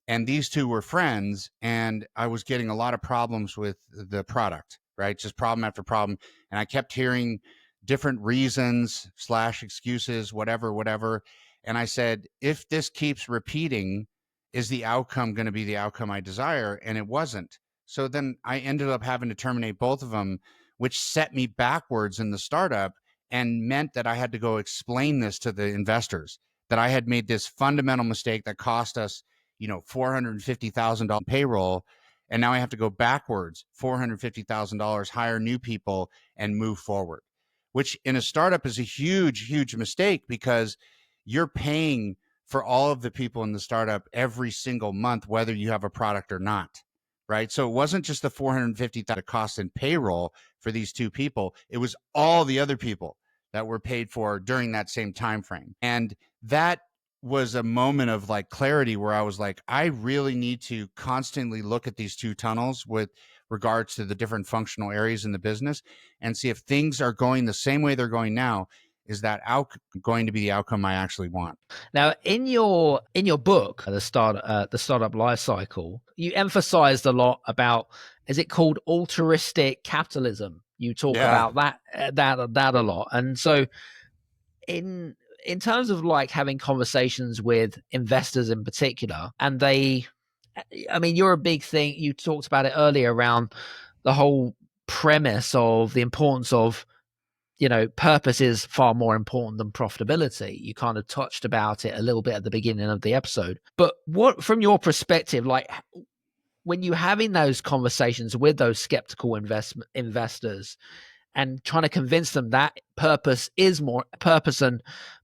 and these two were friends, and I was getting a lot of problems with the product, right? Just problem after problem. And I kept hearing different reasons / excuses, whatever. And I said, if this keeps repeating, is the outcome going to be the outcome I desire? And it wasn't. So then I ended up having to terminate both of them, which set me backwards in the startup and meant that I had to go explain this to the investors, that I had made this fundamental mistake that cost us, $450,000 payroll. And now I have to go backwards, $450,000, hire new people and move forward, which in a startup is a huge, huge mistake, because you're paying for all of the people in the startup every single month, whether you have a product or not. Right. So it wasn't just the $450,000 cost in payroll for these two people. It was all the other people that were paid for during that same time frame. And that was a moment of like clarity where I was like, I really need to constantly look at these two tunnels with regards to the different functional areas in the business and see if things are going the same way they're going now. Is that going to be the outcome I actually want? Now, in your book, the startup life cycle, you emphasized a lot about, is it called altruistic capitalism? You talk Yeah. about that a lot, and so in terms of like having conversations with investors in particular, and I mean, you're a big thing. You talked about it earlier around the whole premise of the importance of, purpose is far more important than profitability. You kind of touched about it a little bit at the beginning of the episode. But what, from your perspective, like when you're having those conversations with those skeptical investors and trying to convince them that purpose and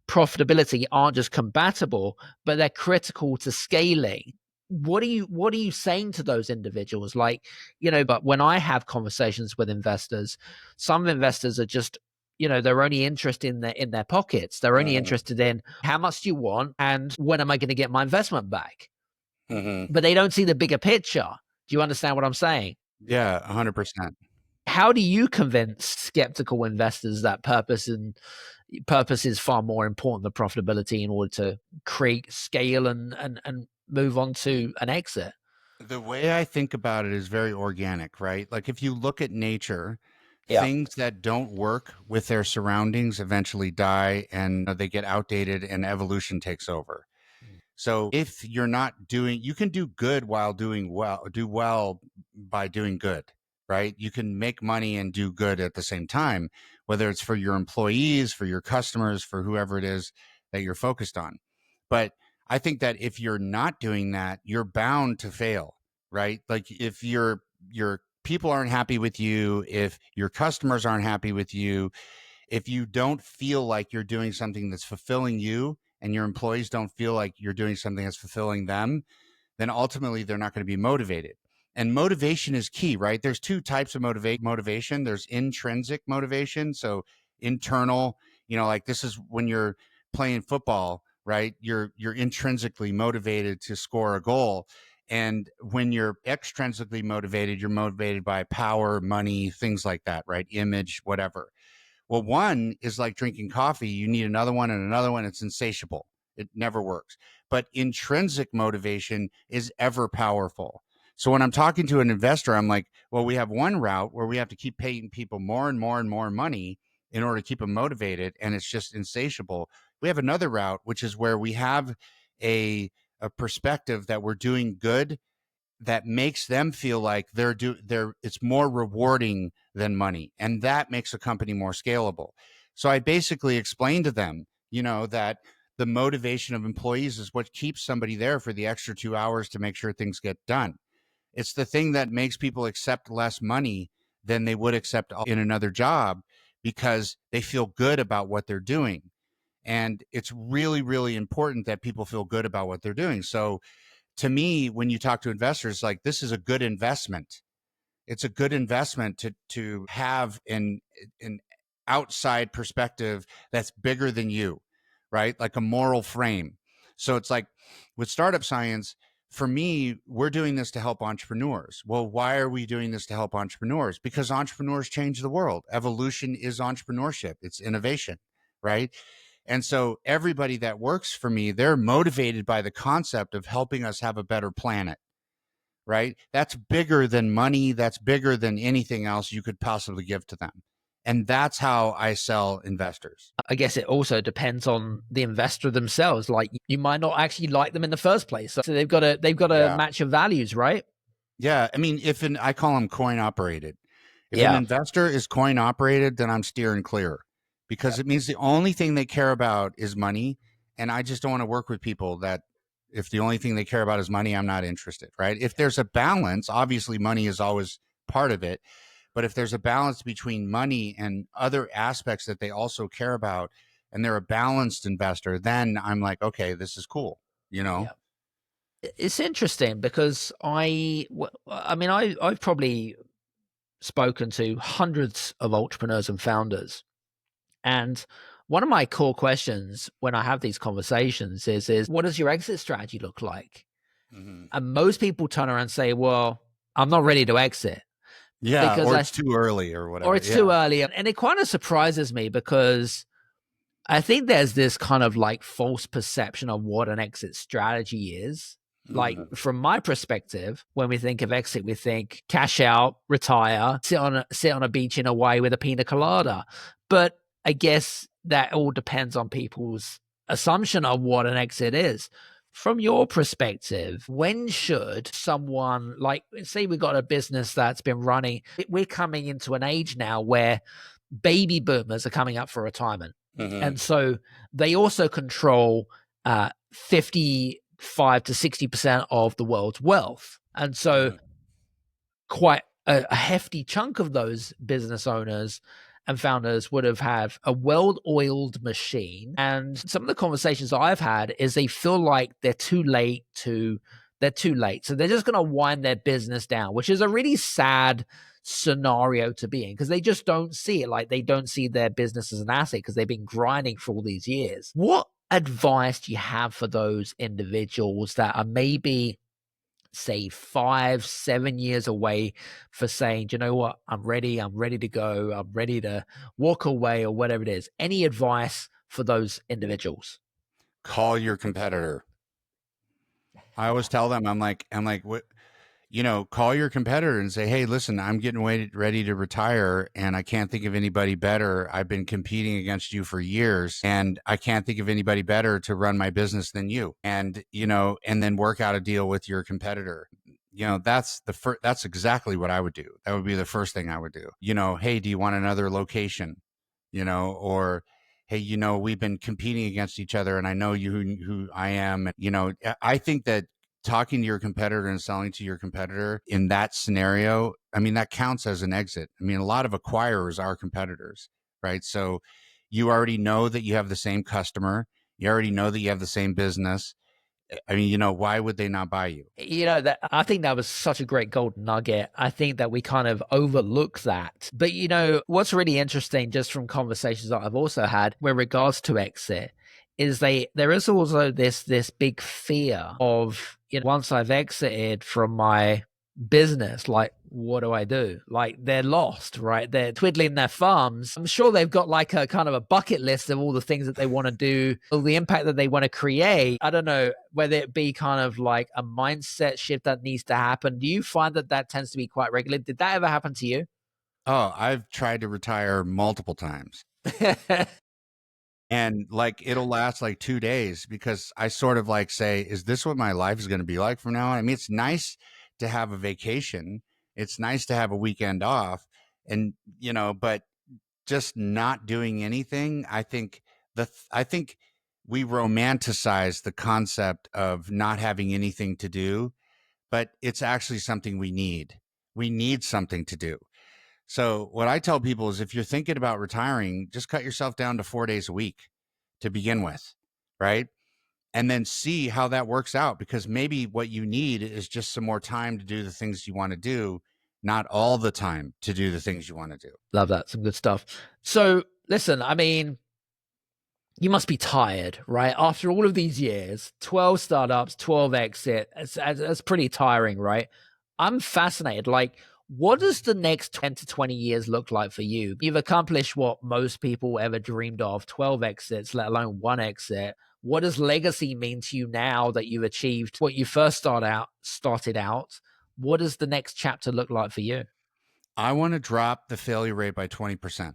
profitability aren't just compatible, but they're critical to scaling. What are you saying to those individuals? Like, but when I have conversations with investors, some investors are just, they're only interested in their pockets. They're only interested in how much do you want and when am I going to get my investment back? Mm-hmm. But they don't see the bigger picture. Do you understand what I'm saying? Yeah, 100%. How do you convince skeptical investors that purpose is far more important than profitability in order to create scale and move on to an exit? The way I think about it is very organic, right? Like if you look at nature, Yeah. things that don't work with their surroundings eventually die and they get outdated and evolution takes over. So if you're not doing, you can do good while doing well, do well by doing good, right? You can make money and do good at the same time, whether it's for your employees, for your customers, for whoever it is that you're focused on. But I think that if you're not doing that, you're bound to fail, right? Like if your people aren't happy with you, if your customers aren't happy with you, if you don't feel like you're doing something that's fulfilling you and your employees don't feel like you're doing something that's fulfilling them, then ultimately they're not going to be motivated. And motivation is key, right? There's two types of motivation. There's intrinsic motivation. So internal, like this is when you're playing football, right? You're intrinsically motivated to score a goal. And when you're extrinsically motivated, you're motivated by power, money, things like that, right? Image, whatever. Well, one is like drinking coffee. You need another one and another one. It's insatiable. It never works. But intrinsic motivation is ever powerful. So when I'm talking to an investor, I'm like, well, we have one route where we have to keep paying people more and more and more money in order to keep them motivated, and it's just insatiable. We have another route, which is where we have a perspective that we're doing good that makes them feel like it's more rewarding than money, and that makes a company more scalable. So I basically explained to them, that the motivation of employees is what keeps somebody there for the extra 2 hours to make sure things get done. It's the thing that makes people accept less money than they would accept in another job because they feel good about what they're doing. And it's really, really important that people feel good about what they're doing. So to me, when you talk to investors, like this is a good investment. It's a good investment to have an outside perspective that's bigger than you, right? Like a moral frame. So it's like with startup science, for me, we're doing this to help entrepreneurs. Well, why are we doing this to help entrepreneurs? Because entrepreneurs change the world. Evolution is entrepreneurship. It's innovation, right? And so everybody that works for me, they're motivated by the concept of helping us have a better planet, right? That's bigger than money. That's bigger than anything else you could possibly give to them. And that's how I sell investors. I guess it also depends on the investor themselves. Like you might not actually like them in the first place, so they've got to Yeah. match your values, right? Yeah. I mean, I call them coin operated. If an Yeah. investor is coin operated, then I'm steering clear because it means the only thing they care about is money. And I just don't want to work with people that if the only thing they care about is money, I'm not interested, right? If there's a balance, obviously money is always part of it. But if there's a balance between money and other aspects that they also care about, and they're a balanced investor, then I'm like, okay, this is cool, you know? Yeah. It's interesting because I mean, I've probably spoken to hundreds of entrepreneurs and founders, And one of my core questions when I have these conversations is what does your exit strategy look like? Mm-hmm. And most people turn around and say, well, I'm not ready to exit Yeah, because or it's too early or or whatever. it's Yeah. too early. And it kind of surprises me because I think there's this kind of like false perception of what an exit strategy is. Like Mhm. from my perspective, when we think of exit, we think cash out, retire, sit on a beach in Hawaii with a pina colada. But I guess that all depends on people's assumption of what an exit is. From your perspective, when should someone, like, say we got a business that's been running, we're coming into an age now where baby boomers are coming up for retirement. Mhm. And so they also control 55 to 60% of the world's wealth. And so Mhm. quite a hefty chunk of those business owners and founders would have had a well-oiled machine. And some of the conversations I've had is they feel like they're too late. So they're just going to wind their business down, which is a really sad scenario to be in because they just don't see it. Like they don't see their business as an asset because they've been grinding for all these years. What advice do you have for those individuals that are maybe say 5-7 years away for saying, do you know what, I'm ready to go, I'm ready to walk away or whatever it is? Any advice for those individuals? Call your competitor. I always tell them, what, call your competitor and say, hey, listen, I'm getting ready to retire and I can't think of anybody better. I've been competing against you for years and I can't think of anybody better to run my business than you. And, and then work out a deal with your competitor. That's exactly what I would do. That would be the first thing I would do. Hey, do you want another location? Or hey, we've been competing against each other and I know who I am. I think that talking to your competitor and selling to your competitor in that scenario, I mean, that counts as an exit. I mean, a lot of acquirers are competitors, right? So you already know that you have the same customer. You already know that you have the same business. I mean, why would they not buy you? That I think that was such a great golden nugget. I think that we kind of overlook that. But what's really interesting just from conversations that I've also had with regards to exit is there is also this big fear of, once I've exited from my business, like what do I do? Like they're lost, right? They're twiddling their thumbs. I'm sure they've got like a kind of a bucket list of all the things that they want to do, all the impact that they want to create. I don't know whether it be kind of like a mindset shift that needs to happen. Do you find that tends to be quite regular? Did that ever happen to you? Oh, I've tried to retire multiple times. And like it'll last like 2 days because I sort of like say, is this what my life is going to be like from now on? I mean, it's nice to have a vacation. It's nice to have a weekend off and, but just not doing anything. I think we romanticize the concept of not having anything to do, but it's actually something we need. We need something to do. So what I tell people is if you're thinking about retiring, just cut yourself down to 4 days a week to begin with, right? And then see how that works out because maybe what you need is just some more time to do the things you want to do, not all the time to do the things you want to do. Love that. Some good stuff. So listen, I mean, you must be tired, right? After all of these years, 12 startups, 12 exit, it's pretty tiring, right? I'm fascinated. Like, what does the next 10 to 20 years look like for you? You've accomplished what most people ever dreamed of, 12 exits, let alone one exit. What does legacy mean to you now that you've achieved what you first started out? What does the next chapter look like for you? I want to drop the failure rate by 20%.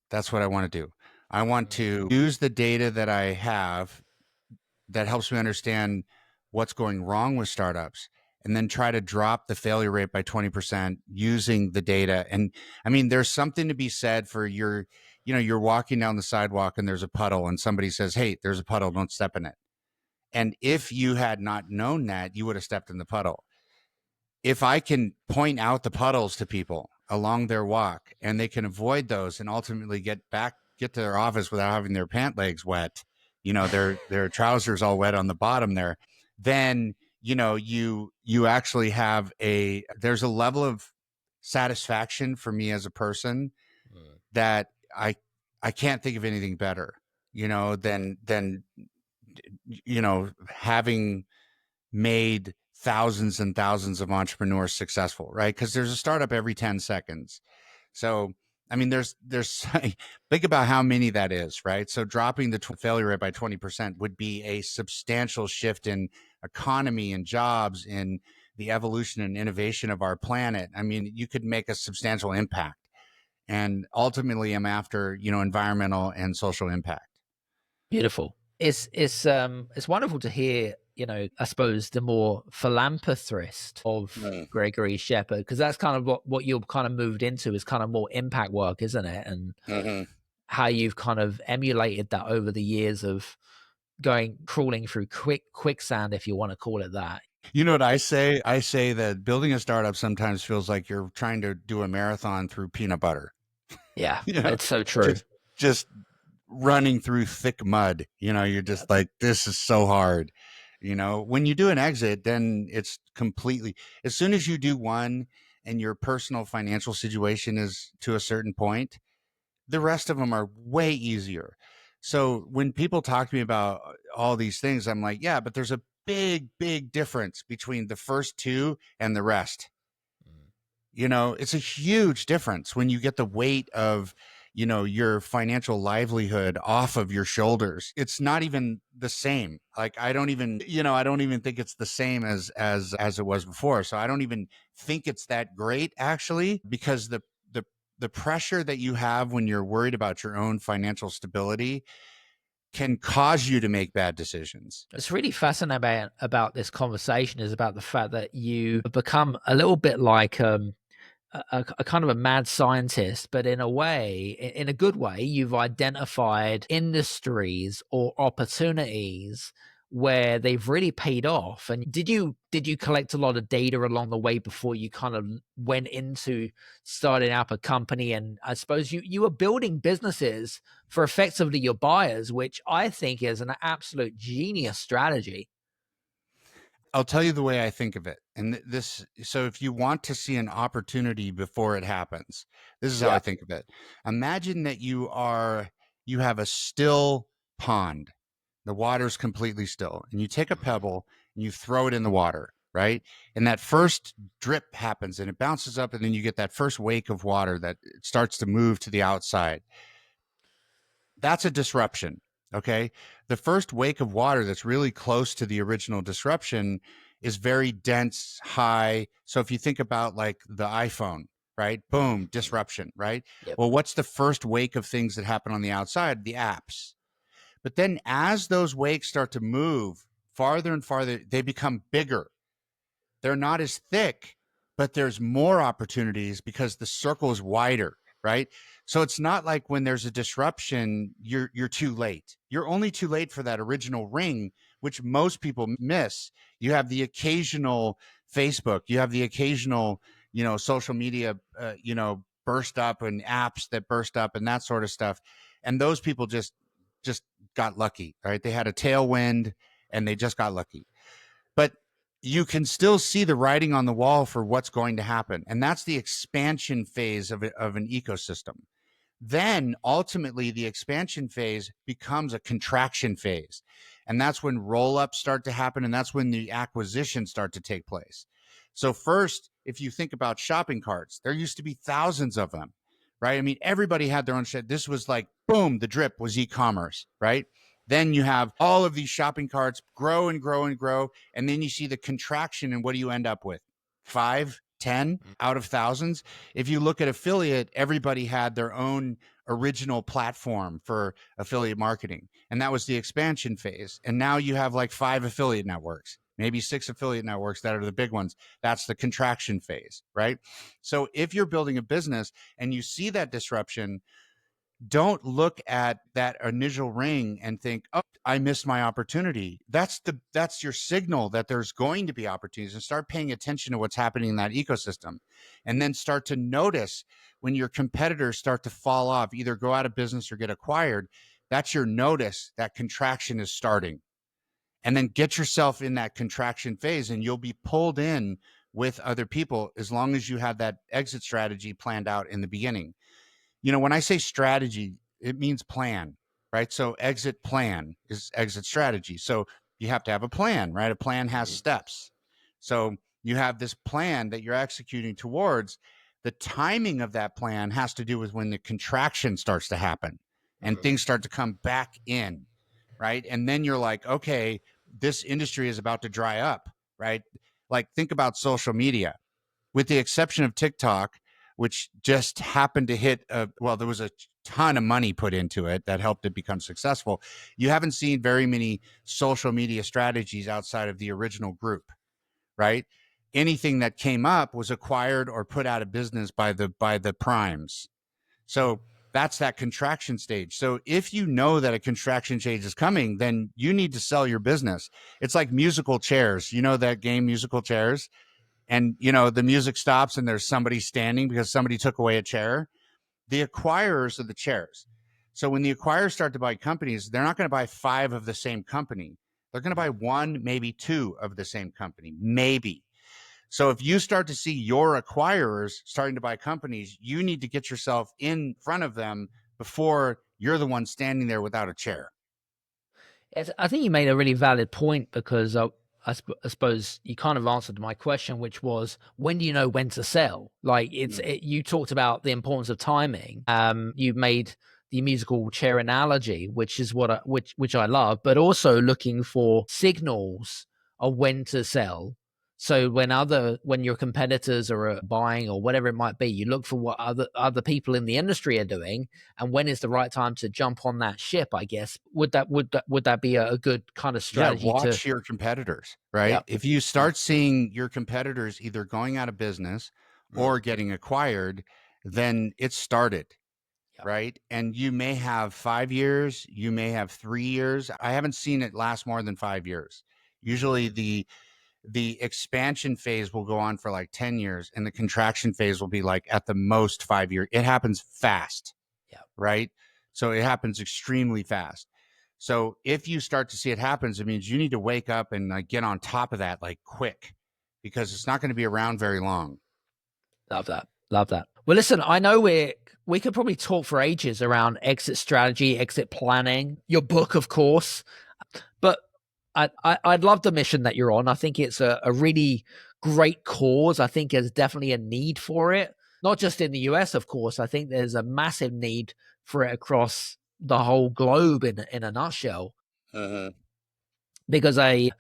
That's what I want to do. I want to use the data that I have that helps me understand what's going wrong with startups and then try to drop the failure rate by 20% using the data. And I mean, there's something to be said for you're walking down the sidewalk and there's a puddle and somebody says, hey, there's a puddle, don't step in it. And if you had not known that, you would have stepped in the puddle. If I can point out the puddles to people along their walk and they can avoid those and ultimately get to their office without having their pant legs wet, their trousers all wet on the bottom there, then you actually have there's a level of satisfaction for me as a person that I can't think of anything better, than having made thousands and thousands of entrepreneurs successful, right? Because there's a startup every 10 seconds. So, I mean, there's think about how many that is, right? So dropping the failure rate by 20% would be a substantial shift in economy and jobs, in the evolution and innovation of our planet. I mean, you could make a substantial impact. And ultimately, I'm after, environmental and social impact. Beautiful. It's wonderful to hear, I suppose the more philanthropist of Mm. Gregory Shepard, because that's kind of what you've kind of moved into, is kind of more impact work, isn't it? And Mm-hmm. how you've kind of emulated that over the years of going crawling through quicksand, if you want to call it that. You know what I say? I say that building a startup sometimes feels like you're trying to do a marathon through peanut butter. Yeah, You know, it's so true. just running through thick mud. You're Yeah. just like, this is so hard. When you do an exit, then it's completely, as soon as you do one and your personal financial situation is to a certain point, the rest of them are way easier. So when people talk to me about all these things, I'm like, yeah, but there's a big, big difference between the first two and the rest. Mm. It's a huge difference when you get the weight of, your financial livelihood off of your shoulders. It's not even the same. Like, I don't even think it's the same as it was before. So I don't even think it's that great, actually, because the pressure that you have when you're worried about your own financial stability can cause you to make bad decisions. It's really fascinating about this conversation is about the fact that you have become a little bit like a kind of a mad scientist, but in a way, in a good way, you've identified industries or opportunities where they've really paid off. And did you collect a lot of data along the way before you kind of went into starting up a company? And I suppose you were building businesses for effectively your buyers, which I think is an absolute genius strategy. I'll tell you the way I think of it. And so if you want to see an opportunity before it happens, this is how I Yeah. think of it. Imagine that you have a still pond. The water's completely still, and you take a pebble and you throw it in the water, right? And that first drip happens and it bounces up, and then you get that first wake of water that it starts to move to the outside. That's a disruption. Okay. The first wake of water that's really close to the original disruption is very dense, high. So if you think about like the iPhone, right? Boom, disruption, right? Yep. Well, what's the first wake of things that happen on the outside? The apps. But then as those wakes start to move farther and farther, they become bigger. They're not as thick, but there's more opportunities because the circle is wider, right? So it's not like when there's a disruption, you're too late. You're only too late for that original ring, which most people miss. You have the occasional Facebook, you have the occasional, social media, burst up, and apps that burst up and that sort of stuff. And those people just got lucky, right? They had a tailwind and they just got lucky. But you can still see the writing on the wall for what's going to happen. And that's the expansion phase of an ecosystem. Then ultimately, the expansion phase becomes a contraction phase. And that's when roll ups start to happen. And that's when the acquisitions start to take place. So, first, if you think about shopping carts, there used to be thousands of them, right? I mean, everybody had their own shit. This was like, boom, the drip was e commerce, right? Then you have all of these shopping carts grow and grow and grow. And then you see the contraction. And what do you end up with? 5, 10 out of thousands. If you look at affiliate, everybody had their own original platform for affiliate marketing. And that was the expansion phase. And now you have like 5 affiliate networks, maybe 6 affiliate networks that are the big ones. That's the contraction phase, right? So if you're building a business and you see that disruption, don't look at that initial ring and think, oh, I missed my opportunity. That's your signal that there's going to be opportunities, and start paying attention to what's happening in that ecosystem. And then start to notice when your competitors start to fall off, either go out of business or get acquired. That's your notice that contraction is starting. And then get yourself in that contraction phase, and you'll be pulled in with other people as long as you have that exit strategy planned out in the beginning. When I say strategy, it means plan, right? So exit plan is exit strategy. So you have to have a plan, right? A plan has steps. So you have this plan that you're executing towards. The timing of that plan has to do with when the contraction starts to happen and things start to come back in, right? And then you're like, okay, this industry is about to dry up, right? Like, think about social media, with the exception of TikTok, which just happened to hit well, there was a ton of money put into it that helped it become successful. You haven't seen very many social media strategies outside of the original group, right? Anything that came up was acquired or put out of business by the primes. So that's that contraction stage. So if you know that a contraction stage is coming, then you need to sell your business. It's like musical chairs. You know that game, musical chairs? And, the music stops and there's somebody standing because somebody took away a chair. The acquirers of the chairs. So when the acquirers start to buy companies, they're not going to buy 5 of the same company. They're going to buy 1, maybe 2 of the same company, maybe. So if you start to see your acquirers starting to buy companies, you need to get yourself in front of them before you're the one standing there without a chair. I think you made a really valid point, because I suppose you kind of answered my question, which was, when do you know when to sell? Like, you talked about the importance of timing. You made the musical chair analogy, which is which I love, but also looking for signals of when to sell. So when your competitors are buying or whatever it might be, you look for what other people in the industry are doing, and when is the right time to jump on that ship, I guess. Would that be a good kind of strategy? Watch your competitors, right? Yep. If you start seeing your competitors either going out of business or getting acquired, then it started. Yep. Right. And you may have 5 years, you may have 3 years. I haven't seen it last more than 5 years. Usually the expansion phase will go on for like 10 years and the contraction phase will be like at the most 5 years. It happens fast. Yep. Right. So it happens extremely fast. So if you start to see it happens, it means you need to wake up and like get on top of that like quick, because it's not going to be around very long. Love that. Well, listen, I know we could probably talk for ages around exit strategy, exit planning, your book, of course, but I'd love the mission that you're on. I think it's a really great cause. I think there's definitely a need for it, not just in the US, of course. I think there's a massive need for it across the whole globe in a nutshell. Because I'm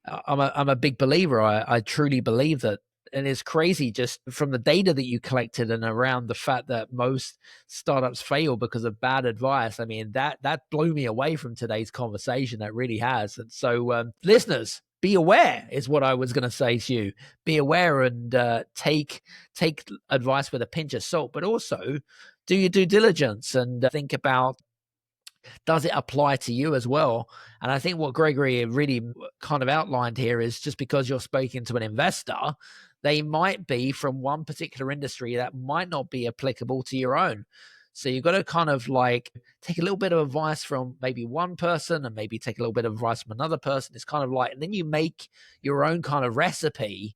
a big believer. I truly believe that. And it's crazy just from the data that you collected and around the fact that most startups fail because of bad advice. I mean, that blew me away from today's conversation. That really has. And so, listeners, be aware is what I was going to say to you. Be aware and take advice with a pinch of salt, but also do your due diligence and think about, does it apply to you as well? And I think what Gregory really kind of outlined here is, just because you're speaking to an investor, they might be from one particular industry that might not be applicable to your own. So you've got to kind of like take a little bit of advice from maybe one person and maybe take a little bit of advice from another person. It's kind of like, and then you make your own kind of recipe.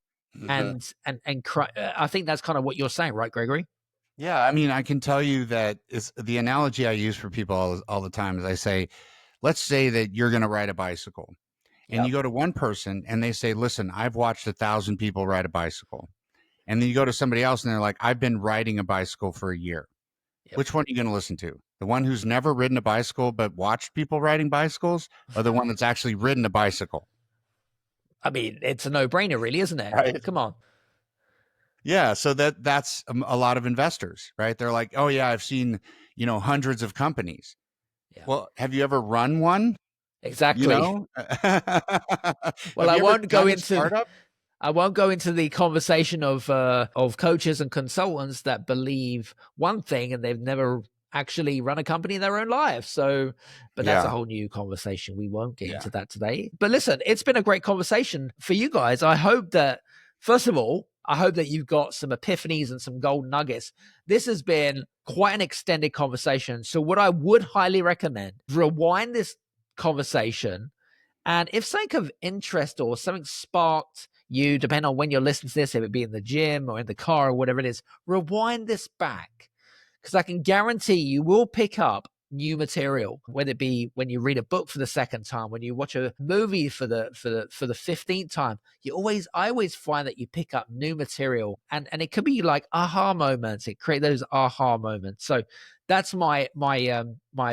And I think that's kind of what you're saying, right, Gregory? Yeah, I mean, I can tell you that it's the analogy I use for people all the time is I say, let's say that you're going to ride a bicycle and you go to one person and they say, listen, I've watched 1,000 people ride a bicycle. And then you go to somebody else and they're like, I've been riding a bicycle for a year. Which one are you going to listen to? The one who's never ridden a bicycle but watched people riding bicycles, or the one that's actually ridden a bicycle? I mean, it's a no-brainer, really, isn't it? Right. Come on. Yeah, so that's a lot of investors, right? They're like, "Oh yeah, I've seen, hundreds of companies." Yeah. Well, have you ever run one? Exactly. Well, I won't go into the conversation of coaches and consultants that believe one thing and they've never actually run a company in their own life. So, but that's a whole new conversation. We won't get into that today. But listen, it's been a great conversation for you guys. I hope that, first of all, you've got some epiphanies and some gold nuggets. This has been quite an extended conversation. So what I would highly recommend, rewind this conversation, and if something of interest or something sparked you, depending on when you're listening to this, if it be in the gym or in the car or whatever it is, rewind this back, because I can guarantee you will pick up new material, whether it be when you read a book for the second time, when you watch a movie for the 15th time. I always find that you pick up new material, and it could be like aha moments. It create those aha moments. So that's my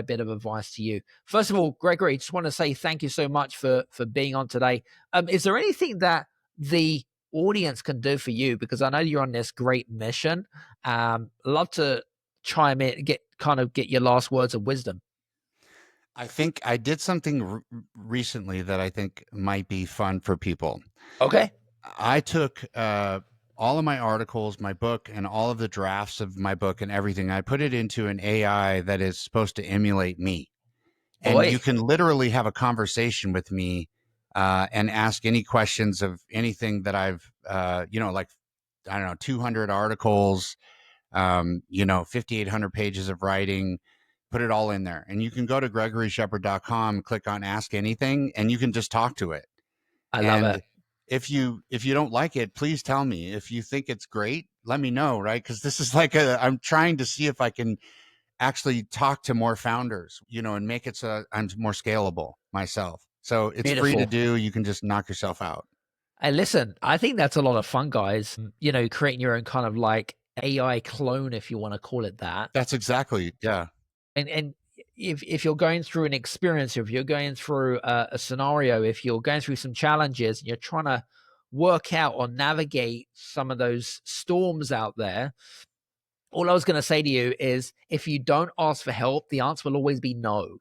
bit of advice to you. First of all, Gregory, just want to say thank you so much for being on today. Is there anything that the audience can do for you, because I know you're on this great mission? Love to chime in, get your last words of wisdom. I think I did something recently that I think might be fun for people. Okay. I took all of my articles, my book, and all of the drafts of my book and everything. I put it into an AI that is supposed to emulate me. And you Boy, can literally have a conversation with me and ask any questions of anything that I've, like, I don't know, 200 articles, 5,800 pages of writing, put it all in there. And you can go to GregoryShepard.com, click on Ask Anything, and you can just talk to it. I love it. And if you don't like it, please tell me. If you think it's great, let me know, right? Because this is like I'm trying to see if I can actually talk to more founders, and make it so I'm more scalable myself. So it's free to Beautiful. do. You can just knock yourself out. Hey, listen, I think that's a lot of fun, guys. Creating your own kind of like AI clone, if you want to call it that. That's exactly, yeah. And if you're going through an experience, if you're going through a scenario, if you're going through some challenges, and you're trying to work out or navigate some of those storms out there, all I was going to say to you is, if you don't ask for help, the answer will always be no.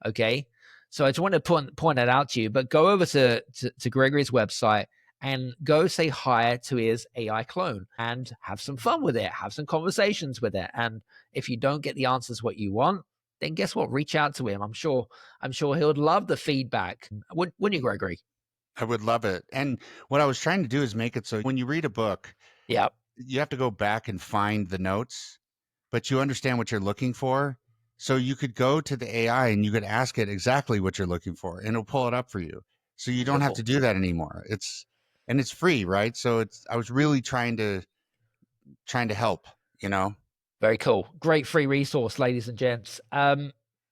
Okay. So I just want to point that out to you, but go over to Gregory's website and go say hi to his AI clone and have some fun with it, have some conversations with it. And if you don't get the answers what you want, then guess what? Reach out to him. I'm sure he would love the feedback. Wouldn't you, Gregory? I would love it. And what I was trying to do is make it so when you read a book, Yeah. you have to go back and find the notes, but you understand what you're looking for. So you could go to the AI and you could ask it exactly what you're looking for, and it'll pull it up for you. So you don't have to Beautiful. do that anymore. It's free, right? So I was really trying to help, Very cool. Great free resource, ladies and gents.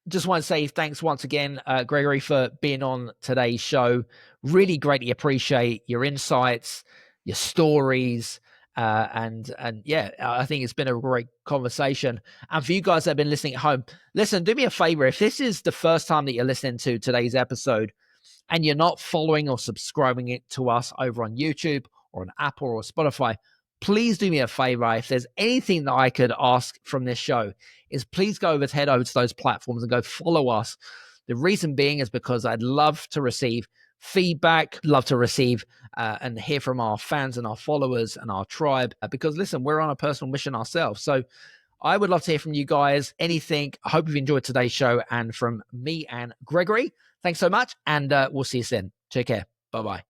Just want to say thanks once again, Gregory, for being on today's show. Really greatly appreciate your insights, your stories, and yeah, I think it's been a great conversation. And for you guys that have been listening at home, listen, do me a favor. If this is the first time that you're listening to today's episode, and you're not following or subscribing it to us over on YouTube or on Apple or Spotify, please do me a favor. If there's anything that I could ask from this show, is please head over to those platforms and go follow us. The reason being is because I'd love to receive feedback, love to receive and hear from our fans and our followers and our tribe, because listen, we're on a personal mission ourselves. So I would love to hear from you guys. Anything. I hope you've enjoyed today's show. And from me and Gregory, thanks so much. And we'll see you soon. Take care. Bye-bye.